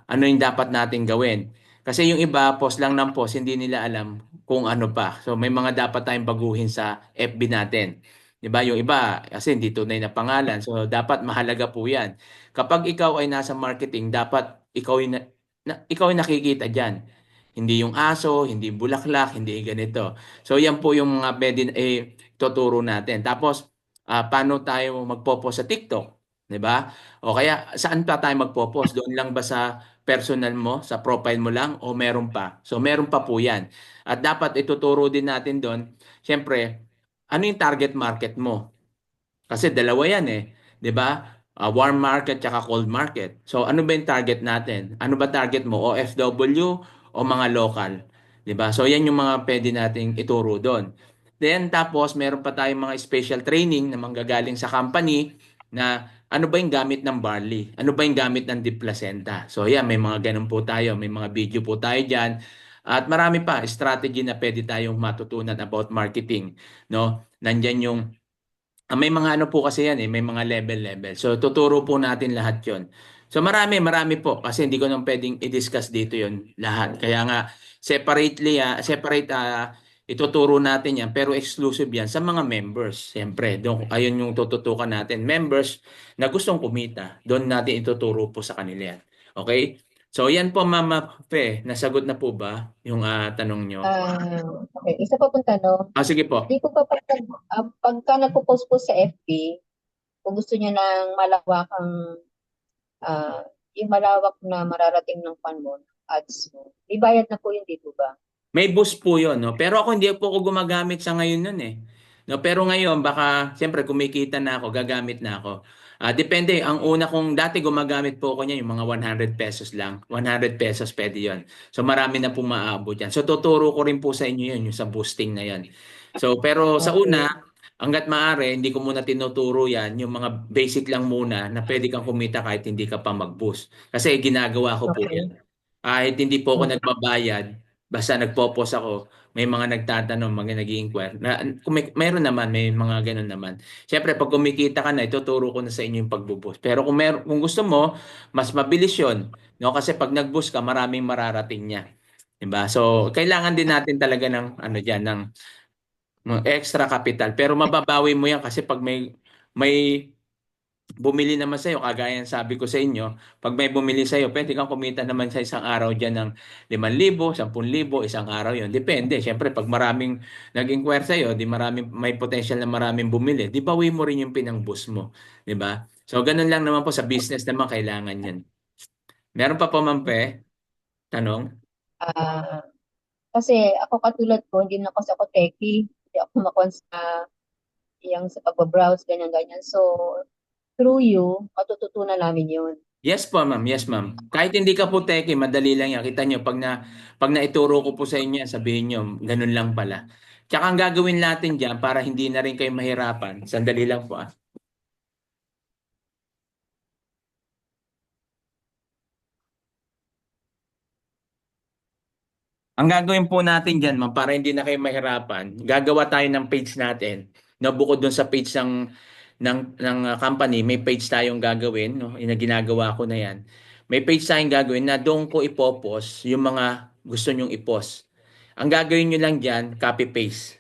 ano yung dapat natin gawin. Kasi yung iba, post lang ng post, hindi nila alam kung ano pa. So may mga dapat tayong baguhin sa FB natin. 'Di ba? Yung iba kasi hindi tunay na pangalan. So dapat mahalaga po 'yan. Kapag ikaw ay nasa marketing, dapat ikaw yung nakikita diyan. Hindi yung aso, hindi bulaklak, hindi ganito. So yan po yung mga pwede tuturo natin. Tapos paano tayo magpo-post sa TikTok, 'di ba? O kaya saan pa tayo magpo-post? Doon lang ba sa personal mo, sa profile mo lang o meron pa? So meron pa po 'yan. At dapat ituturo din natin doon, siyempre, ano yung target market mo? Kasi dalawa yan 'di ba? Warm market tsaka cold market. So ano ba yung target natin? Ano ba target mo? OFW o mga local? 'Di ba? So yan yung mga pwede nating ituro doon. Then tapos meron pa tayong mga special training na manggagaling sa company na ano ba yung gamit ng barley? Ano ba yung gamit ng deep placenta? So yan, may mga ganun po tayo. May mga video po tayo diyan. At marami pa strategy na pwede tayong matutunan about marketing, no? Nandiyan yung may mga ano po kasi yan may mga level-level. So tuturo po natin lahat 'yon. So marami po kasi hindi ko nang pwedeng i-discuss dito 'yon lahat. Kaya nga separate ituturo natin 'yan pero exclusive 'yan sa mga members. Siyempre, doon ayun yung tututukan natin. Members na gustong kumita, doon natin ituturo po sa kanila 'yan. Okay? So yan po Mama Fe, nasagot na po ba yung tanong nyo? Okay, isa pa pong tanong. Sige po. Di po pa pagka nagpo-post po sa FB, kung gusto niyo ng malawakang, yung malawak na mararating ng fan mo, ads mo, may bayad na po yun, di po ba? May boost po 'yon, no? Pero ako hindi po ako gumagamit sa ngayon nun No, pero ngayon baka siyempre kumikita na ako, gagamit na ako. Depende, ang una kong dati gumagamit po ako niya yung mga 100 pesos lang. 100 pesos pwede 'yon. So marami na pong maaabot 'yan. So tuturo ko rin po sa inyo 'yon, yung sa boosting na 'yon. So pero sa Okay. una, hangga't maaari, hindi ko muna tinuturo yan, yung mga basic lang muna na pwede kang kumita kahit hindi ka pa mag-boost. Kasi ginagawa ko po Okay. yan. Kahit hindi po ako Mm. nagbabayad, basta nagpo-post ako, may mga nagtatanong, mga nag-i-inquire. Kung mayroon naman, may mga ganun naman. Siyempre, pag kumikita ka na, ituturo ko na sa inyo yung pag-boost. Pero kung gusto mo, mas mabilis yun. No? Kasi pag nag-boost ka, maraming mararating niya. Diba? So, kailangan din natin talaga ng ano diyan ng extra capital. Pero mababawi mo yan kasi pag may bumili naman sa'yo, kagaya ng sabi ko sa inyo, pag may bumili sa'yo, pwede kang kumita naman sa isang araw dyan ng 5,000, 10,000, isang araw yon. Depende. Siyempre, pag maraming nag-inquire sa'yo, di maraming, may potential na maraming bumili, di bawi mo rin yung pinang-boost mo. Di ba? So, ganun lang naman po sa business naman, kailangan yan. Meron pa po, Mampe? Tanong? Ah, kasi ako katulad ko, hindi na kasi ako techie. Hindi ako makon sa yung sa pag-browse, ganyan-ganyan. So, through you, matututunan namin yun. Yes po, ma'am. Yes, ma'am. Kahit hindi ka po teki, madali lang yan. Kita nyo, pag naituro ko po sa inyo, yan, sabihin nyo, ganun lang pala. Tsaka ang gagawin natin dyan, para hindi na rin kayo mahirapan, sandali lang po. Ang gagawin po natin dyan, ma'am, para hindi na kayo mahirapan, gagawa tayo ng page natin. No, bukod dun sa page ng company, may page tayong gagawin, no? Yung ginagawa ko na yan. May page tayong gagawin na doon ko ipopost yung mga gusto nyong ipost. Ang gagawin nyo lang dyan, copy-paste.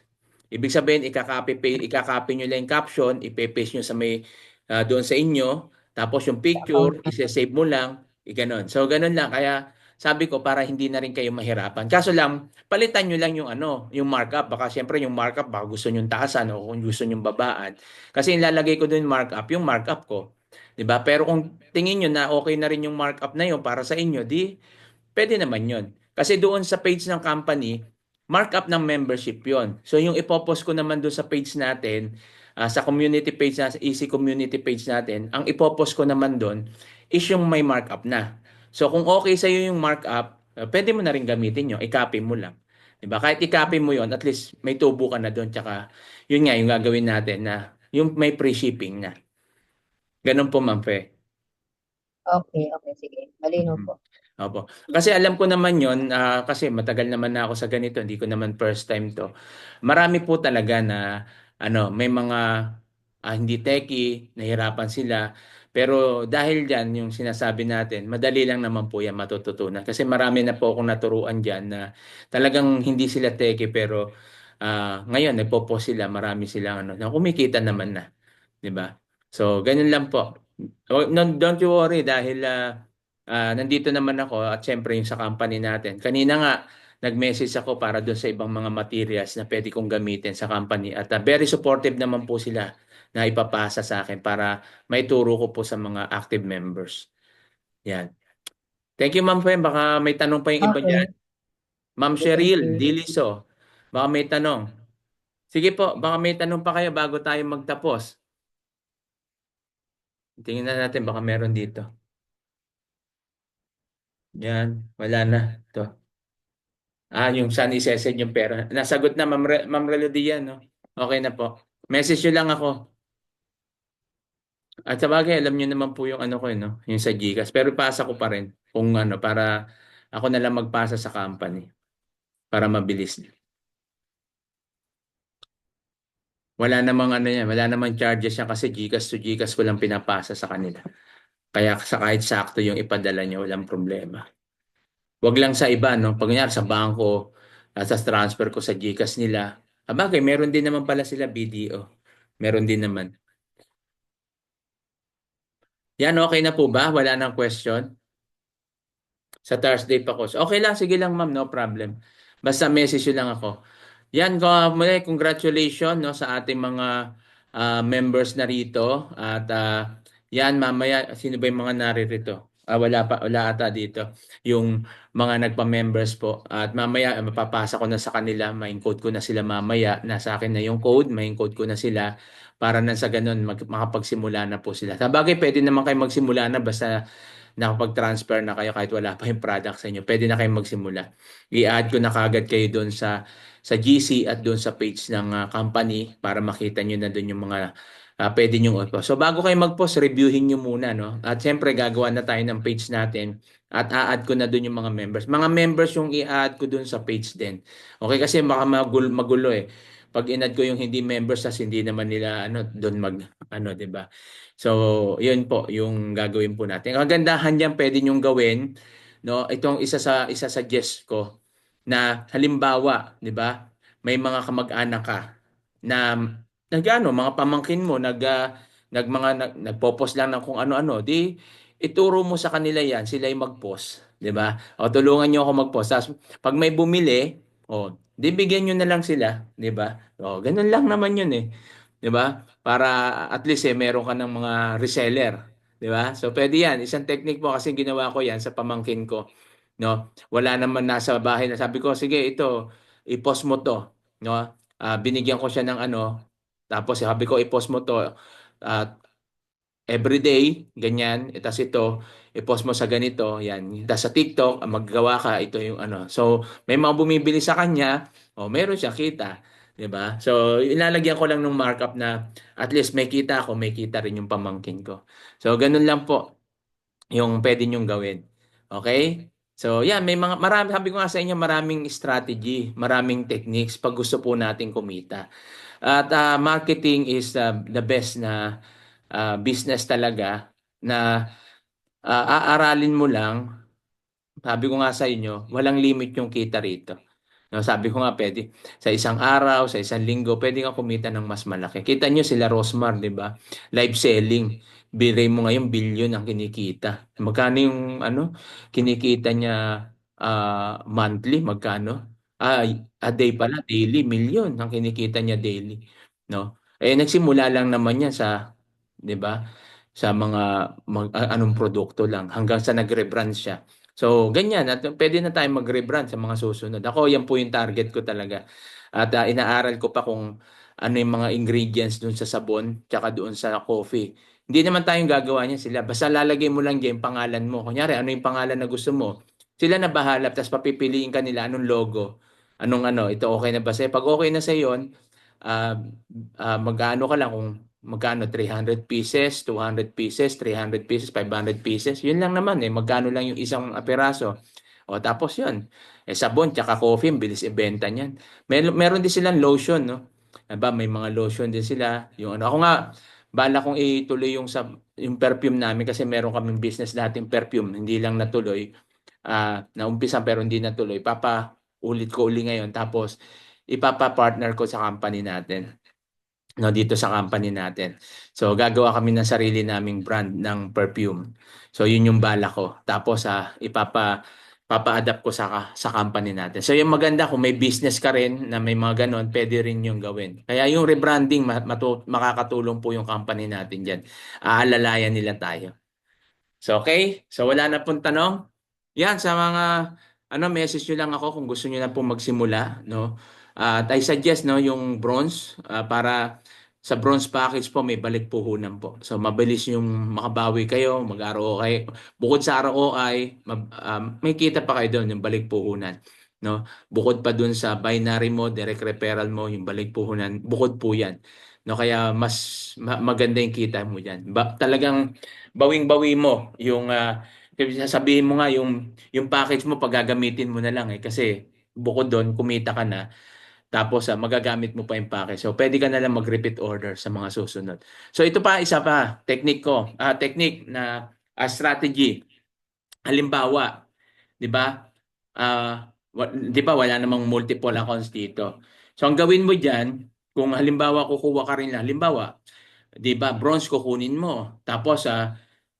Ibig sabihin, ikakopy nyo lang yung caption, ipe-paste nyo sa doon sa inyo, tapos yung picture, Account. isi-save mo lang, ganon. So, ganon lang. Kaya, sabi ko, para hindi na rin kayo mahirapan. Kaso lang, palitan nyo lang yung yung markup. Baka siyempre yung markup, baka gusto nyo taasan o kung gusto nyo babaan. Kasi ilalagay ko doon yung markup ko. 'Di ba? Pero kung tingin nyo na okay na rin yung markup na yun para sa inyo, di pwede naman yun. Kasi doon sa page ng company, markup ng membership yon. So yung ipopost ko naman doon sa page natin, sa community page na, sa Easy Community page natin, ang ipopost ko naman doon is yung may markup na. So kung okay sa iyo yung markup, pwede mo na rin gamitin yun, i-copy mo lang. 'Di ba? Kahit i-copy mo yon, at least may tubo ka na doon. Tsaka yun nga yung gagawin natin na yung may free shipping na. Ganun po, Ma'am Fe. Okay, okay, sige. Malinaw Mhm. po. Opo. Kasi alam ko naman yon, kasi matagal naman na ako sa ganito, hindi ko naman first time to. Marami po talaga na may mga hindi techie, nahirapan sila. Pero dahil diyan yung sinasabi natin, madali lang naman po yan matututunan. Kasi marami na po akong naturuan diyan na talagang hindi sila techie pero ngayon nagpo-post sila, marami silang na kumikita naman na, 'di ba? So, ganun lang po. Don't you worry dahil nandito naman ako at syempre yung sa company natin. Kanina nga, nag-message ako para doon sa ibang mga materials na pwede kong gamitin sa company. At very supportive naman po sila na ipapasa sa akin para maituro ko po sa mga active members. Yan. Thank you, Ma'am Fem. Baka may tanong pa yung iba dyan. Okay, Ma'am thank Cheryl, you. Diliso. Baka may tanong. Sige po, baka may tanong pa kayo bago tayo magtapos. Tingnan na natin, baka meron dito. Yan, wala na. Ito. Yung saan isesend yung pera. Nasagot na, Ma'am Relodian, no? Okay na po. Message nyo lang ako. At sa bagay, alam nyo naman po yung ano ko, no? Yung sa GCash. Pero pasa ko pa rin. Kung para ako na lang magpasa sa company. Para mabilis. Wala namang yan. Wala namang charges yan kasi GCash to GCash ko lang pinapasa sa kanila. Kaya sa kahit sakto yung ipadala nyo, walang problema. Wag lang sa iba, no? Pag kunyari sa bangko, sa transfer ko sa GCash nila. Abagay, meron din naman pala sila BDO. Meron din naman. Yan, okay na po ba? Wala nang question? Sa Thursday pa ko. Okay lang, sige lang ma'am, no problem. Basta message nyo lang ako. Yan, muli, congratulations no, sa ating mga members na rito. At yan, mamaya, sino ba yung mga naririto? Wala ata dito. Yung mga nagpa-members po. At mamaya, mapapasa ko na sa kanila. May-encode ko na sila mamaya. Nasa akin na yung code. May-encode ko na sila. Para na sa ganun, makapagsimula na po sila. Sa bagay, pwede naman kayo magsimula na basta nakapag-transfer na kayo kahit wala pa yung product sa inyo, pwede na kayong magsimula. I-add ko na kagad kayo doon sa GC at doon sa page ng company para makita nyo na doon yung mga pwede nyo i-post. So bago kayo mag-post, reviewin nyo muna, no? At syempre, gagawa na tayo ng page natin at a-add ko na doon yung mga members. Mga members yung i-add ko doon sa page din. Okay, kasi baka magulo eh. Pag in-add ko yung hindi members, tas hindi naman nila doon di ba? So, yun po yung gagawin po natin. Ang kagandahan diyan pwede niyo gawin, no? Itong isa suggest ko na halimbawa, di ba? May mga kamag-anak ka na mga pamangkin mo nagpo-post lang ng kung ano-ano, di ituro mo sa kanila yan, sila yung mag-post, di ba? O tulungan niyo ako mag-post. Tapos pag may bumili, di bigyan niyo na lang sila, di ba? O ganun lang naman yun eh. 'Di ba? Para at least meron ka ng mga reseller, 'di ba? So pwede 'yan, isang technique po kasi ginawa ko 'yan sa pamangkin ko, no? Wala naman nasa bahay na sabi ko, sige ito, i-post mo 'to, no? Binigyan ko siya ng tapos sabi ko i-post mo 'to at everyday, ganyan. Tapos ito, i-post mo sa ganito, yan. Tapos sa TikTok, maggawa ka, ito yung So, may mga bumibili sa kanya, meron siya kita. 'Di ba? So, ilalagyan ko lang ng markup na at least may kita ako, may kita rin yung pamangkin ko. So, ganun lang po yung pwede nyong gawin. Okay? So, yan, marami, sabi ko nga sa inyo, maraming strategy, maraming techniques pag gusto po natin kumita. At marketing is the best na business talaga na aaralin mo lang. Sabi ko nga sa inyo, walang limit yung kita rito. No, sabi ko nga pwede sa isang araw, sa isang linggo, pwede kang kumita ng mas malaki. Kita nyo sila Rosmar, di ba? Live selling. Biray mo ngayon billion ang kinikita. Magkano yung kinikita niya monthly? Magkano? A day pala, daily, million ang kinikita niya daily. No? Nagsimula lang naman yan sa, di ba? Sa mga anong produkto lang hanggang sa nag-rebrand siya. So, ganyan. At pwede na tayo mag-rebrand sa mga susunod. Ako, yan po yung target ko talaga. At inaaral ko pa kung ano yung mga ingredients dun sa sabon tsaka doon sa coffee. Hindi naman tayong gagawa niya sila. Basta lalagay mo lang dyan yung pangalan mo. Kunyari, ano yung pangalan na gusto mo. Sila na bahala. Tapos papipiliin ka nila anong logo. Anong ito okay na ba sa'yo? Pag okay na sa'yo yun, magkano ka lang kung magkano 300 pieces, 200 pieces, 300 pieces, 500 pieces. Yun lang naman magkano lang yung isang peraso. Tapos yun. Sabon tsaka coffee, bilis ibenta niyan. Meron din silang lotion, no? Aba, may mga lotion din sila. Yung ako nga, bala kong ituloy yung perfume namin kasi meron kaming business dating perfume, hindi lang natuloy. Naumpisa pero hindi natuloy. Ulit ko uli ngayon. Tapos, ipapa-partner ko sa company natin. No, dito sa company natin. So gagawa kami ng sarili naming brand ng perfume. So yun yung bala ko. Tapos papa-adapt ko sa company natin. So yung maganda kung may business ka rin na may mga ganon, pwede rin yung gawin. Kaya yung rebranding makakatulong po yung company natin diyan. Aalalayan nila tayo. So okay? So wala na pong tanong. Yan sa mga message nyo lang ako kung gusto nyo na po magsimula, no? At I suggest yung bronze para sa bronze package po may balik puhunan po. So mabilis yung makabawi kayo, mag-ROI. Bukod sa ROI, may kita pa kayo doon yung balik puhunan, no? Bukod pa doon sa binary mo, direct referral mo, yung balik puhunan, bukod po 'yan. No, kaya mas maganda yung kita mo diyan. Talagang bawing-bawi mo yung sasabihin mo nga yung package mo paggagamitin mo na lang kasi bukod doon kumita ka na tapos magagamit mo pa yung package. So pwede ka na lang mag-repeat order sa mga susunod. So ito pa isa pa technique ko. Technique na strategy. Halimbawa, 'di ba? 'Di ba wala namang multiple accounts dito. So ang gawin mo diyan, kung halimbawa kukuha ka rin halimbawa, 'di ba, bronze kukunin mo. Tapos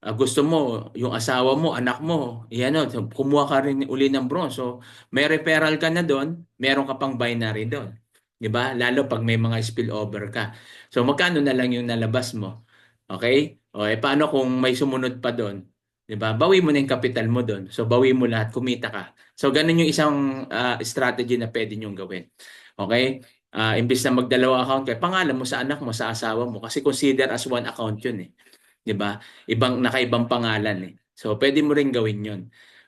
gusto mo yung asawa mo, anak mo, kumuha ka rin uli ng bronze. So may referral ka na doon, meron ka pang binary doon. 'Di ba? Lalo pag may mga spillover ka. So magkano na lang yung nalabas mo? Okay? Paano kung may sumunod pa doon? 'Di ba? Bawi mo na yung capital mo doon. So bawi mo lahat, kumita ka. So ganun yung isang strategy na pwede niyong gawin. Okay? Imbis na magdalawa account kay pangalan mo sa anak mo, sa asawa mo kasi consider as one account 'yun 'di ba? Nakaibang pangalan So, pwede mo rin gawin yun.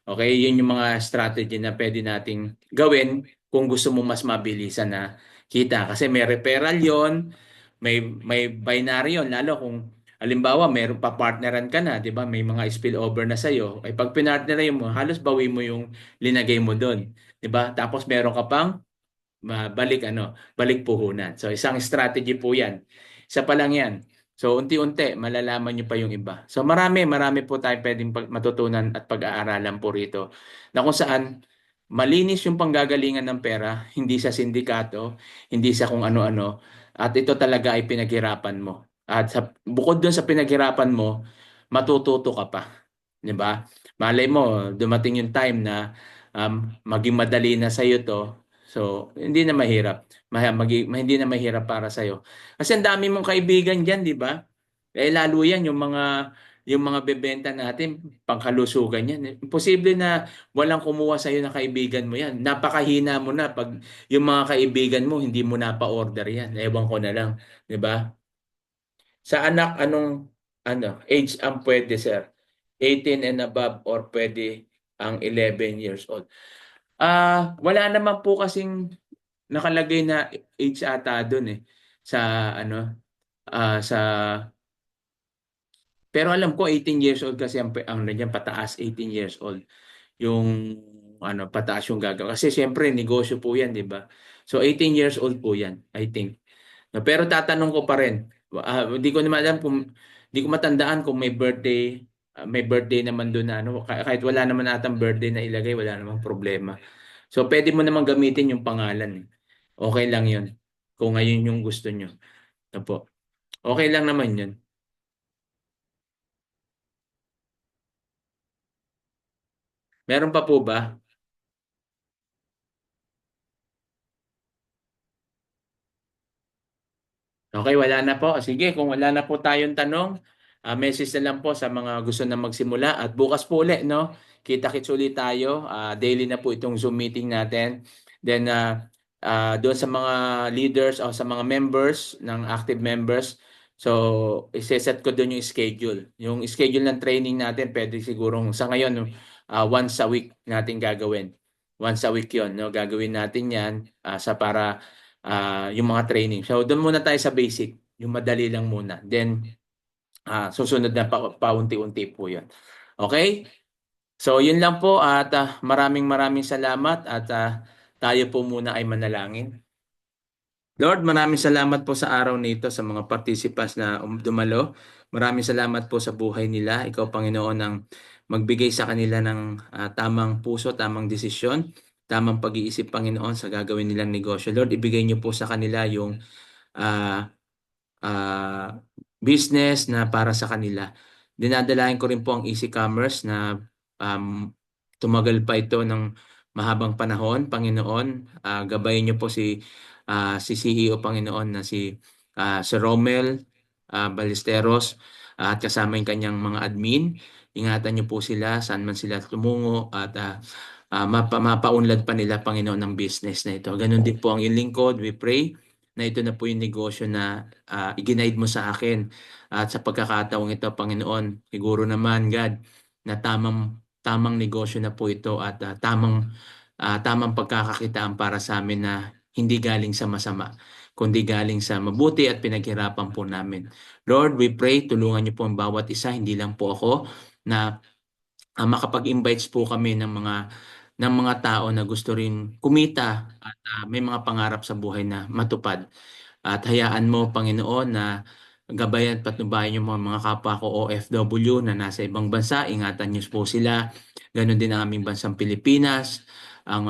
Okay, yun yung mga strategy na pwede nating gawin kung gusto mo mas mabilisan na kita. Kasi may referral yon, may binary yun, lalo kung halimbawa meron pa partneran ka na, 'di ba? May mga spillover na sa iyo. Ay pag pinartneran mo, halos bawi mo yung linagay mo doon, 'di ba? Tapos meron ka pang balik puhunan. So isang strategy po 'yan. Isa pa lang 'yan. So unti-unti malalaman niyo pa yung iba. So marami po tayong pwedeng matutunan at pag-aaralan po rito na kung saan malinis yung panggagalingan ng pera, hindi sa sindikato, hindi sa kung ano-ano, at ito talaga ay pinaghirapan mo. At bukod dun sa pinaghirapan mo, matututo ka pa. 'Di ba? Malay mo, dumating yung time na maging madali na sa iyo to. So, hindi na mahirap. Hindi na mahirap para sa iyo. Kasi ang dami mong kaibigan diyan, 'di ba? Eh lalo yan yung mga bebenta natin, pangkalusugan yan. Imposible na walang kumuha sa iyo na kaibigan mo yan. Napakahina mo na pag yung mga kaibigan mo hindi mo na pa-order yan. Ewan ko na lang, 'di ba? Sa anak, age ang pwede, sir? 18 and above or pwede ang 11 years old? Wala naman po kasing nakalagay na age ata doon eh sa ano sa pero alam ko 18 years old kasi ang nandiyan pataas 18 years old yung pataas yung gagawin kasi siyempre negosyo po yan, di ba? So 18 years old po yan, I think. No, pero tatanong ko pa rin. Hindi ko naman alam kung hindi ko matandaan kung may birthday naman doon na kahit wala naman atang birthday na ilagay, wala namang problema. So pwede mo naman gamitin yung pangalan. Okay lang 'yun. Kung ngayon yung gusto nyo. Opo. Okay lang naman 'yun. Meron pa po ba? Okay, wala na po. Sige, kung wala na po tayong tanong, message na lang po sa mga gusto na magsimula. At bukas po ulit, no? Kita-kits ulit tayo. Daily na po itong Zoom meeting natin. Then, doon sa mga leaders o sa mga members, ng active members, so, iseset ko doon yung schedule. Yung schedule ng training natin, pwede sigurong sa ngayon, no, once a week natin gagawin. Once a week yon, no? Gagawin natin yan sa para yung mga training. So doon muna tayo sa basic, yung madali lang muna. Then susunod na paunti-unti po 'yon. Okay? So yun lang po at maraming salamat at tayo po muna ay manalangin. Lord, maraming salamat po sa araw nito sa mga participants na dumalo. Maraming salamat po sa buhay nila. Ikaw, Panginoon, ang magbigay sa kanila ng tamang puso, tamang desisyon, tamang pag-iisip, Panginoon, sa gagawin nilang negosyo. Lord, ibigay niyo po sa kanila yung ah, business na para sa kanila. Dinadalain ko rin po ang Easy Commerce na tumagal pa ito ng mahabang panahon, Panginoon. Gabayin niyo po si CEO, Panginoon, na si Romel Ballesteros at kasama yung kanyang mga admin. Ingatan niyo po sila saan man sila tumungo at mapaunlad pa nila, Panginoon, ng business na ito. Ganon din po ang iyong lingkod. We pray na ito na po yung negosyo na iginaid mo sa akin. At sa pagkakataong ito, Panginoon, siguro naman, God, na tamang negosyo na po ito at tamang pagkakakitaan para sa amin na hindi galing sa masama, kundi galing sa mabuti at pinaghirapan po namin. Lord, we pray, tulungan niyo po ang bawat isa, hindi lang po ako, na makapag-invites po kami ng mga tao na gusto rin kumita at may mga pangarap sa buhay na matupad. At hayaan mo, Panginoon, na gabayan at patnubayan yung mga kapwa ko OFW na nasa ibang bansa. Ingatan niyo po sila. Ganon din ang aming bansang Pilipinas. Ang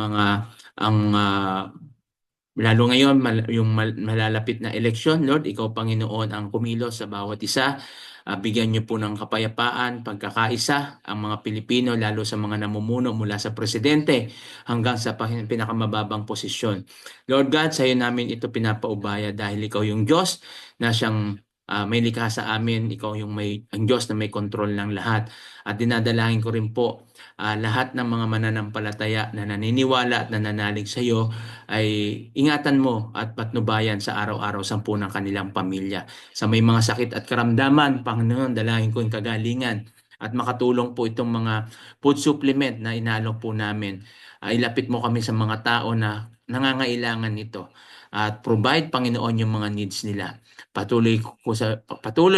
lalo ngayon, yung malalapit na eleksyon, Lord, ikaw, Panginoon, ang kumilos sa bawat isa. Bigyan niyo po ng kapayapaan, pagkakaisa ang mga Pilipino, lalo sa mga namumuno mula sa presidente hanggang sa pinakamababang posisyon. Lord God, sa iyo namin ito pinapaubaya dahil ikaw yung Diyos na siyang may likha sa amin, ikaw ang Diyos na may kontrol ng lahat. At dinadalangin ko rin po lahat ng mga mananampalataya na naniniwala at nananalig sa iyo ay ingatan mo at patnubayan sa araw-araw sampu ng kanilang pamilya. Sa may mga sakit at karamdaman, Panginoon, dalangin ko yung kagalingan at makatulong po itong mga food supplement na inaalok po namin. Ilapit mo kami sa mga tao na nangangailangan nito at provide, Panginoon, yung mga needs nila. Patuloy,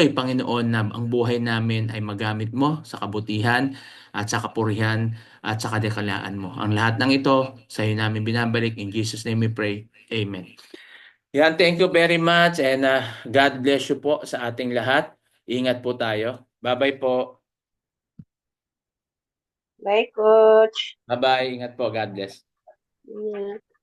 Panginoon, na ang buhay namin ay magamit mo sa kabutihan at sa kapurihan at sa kadekalaan mo. Ang lahat ng ito, sa iyo namin binabalik. In Jesus' name we pray. Amen. Yan, thank you very much and God bless you po sa ating lahat. Ingat po tayo. Bye-bye po. Bye, Coach. Bye-bye. Ingat po. God bless. Ingat.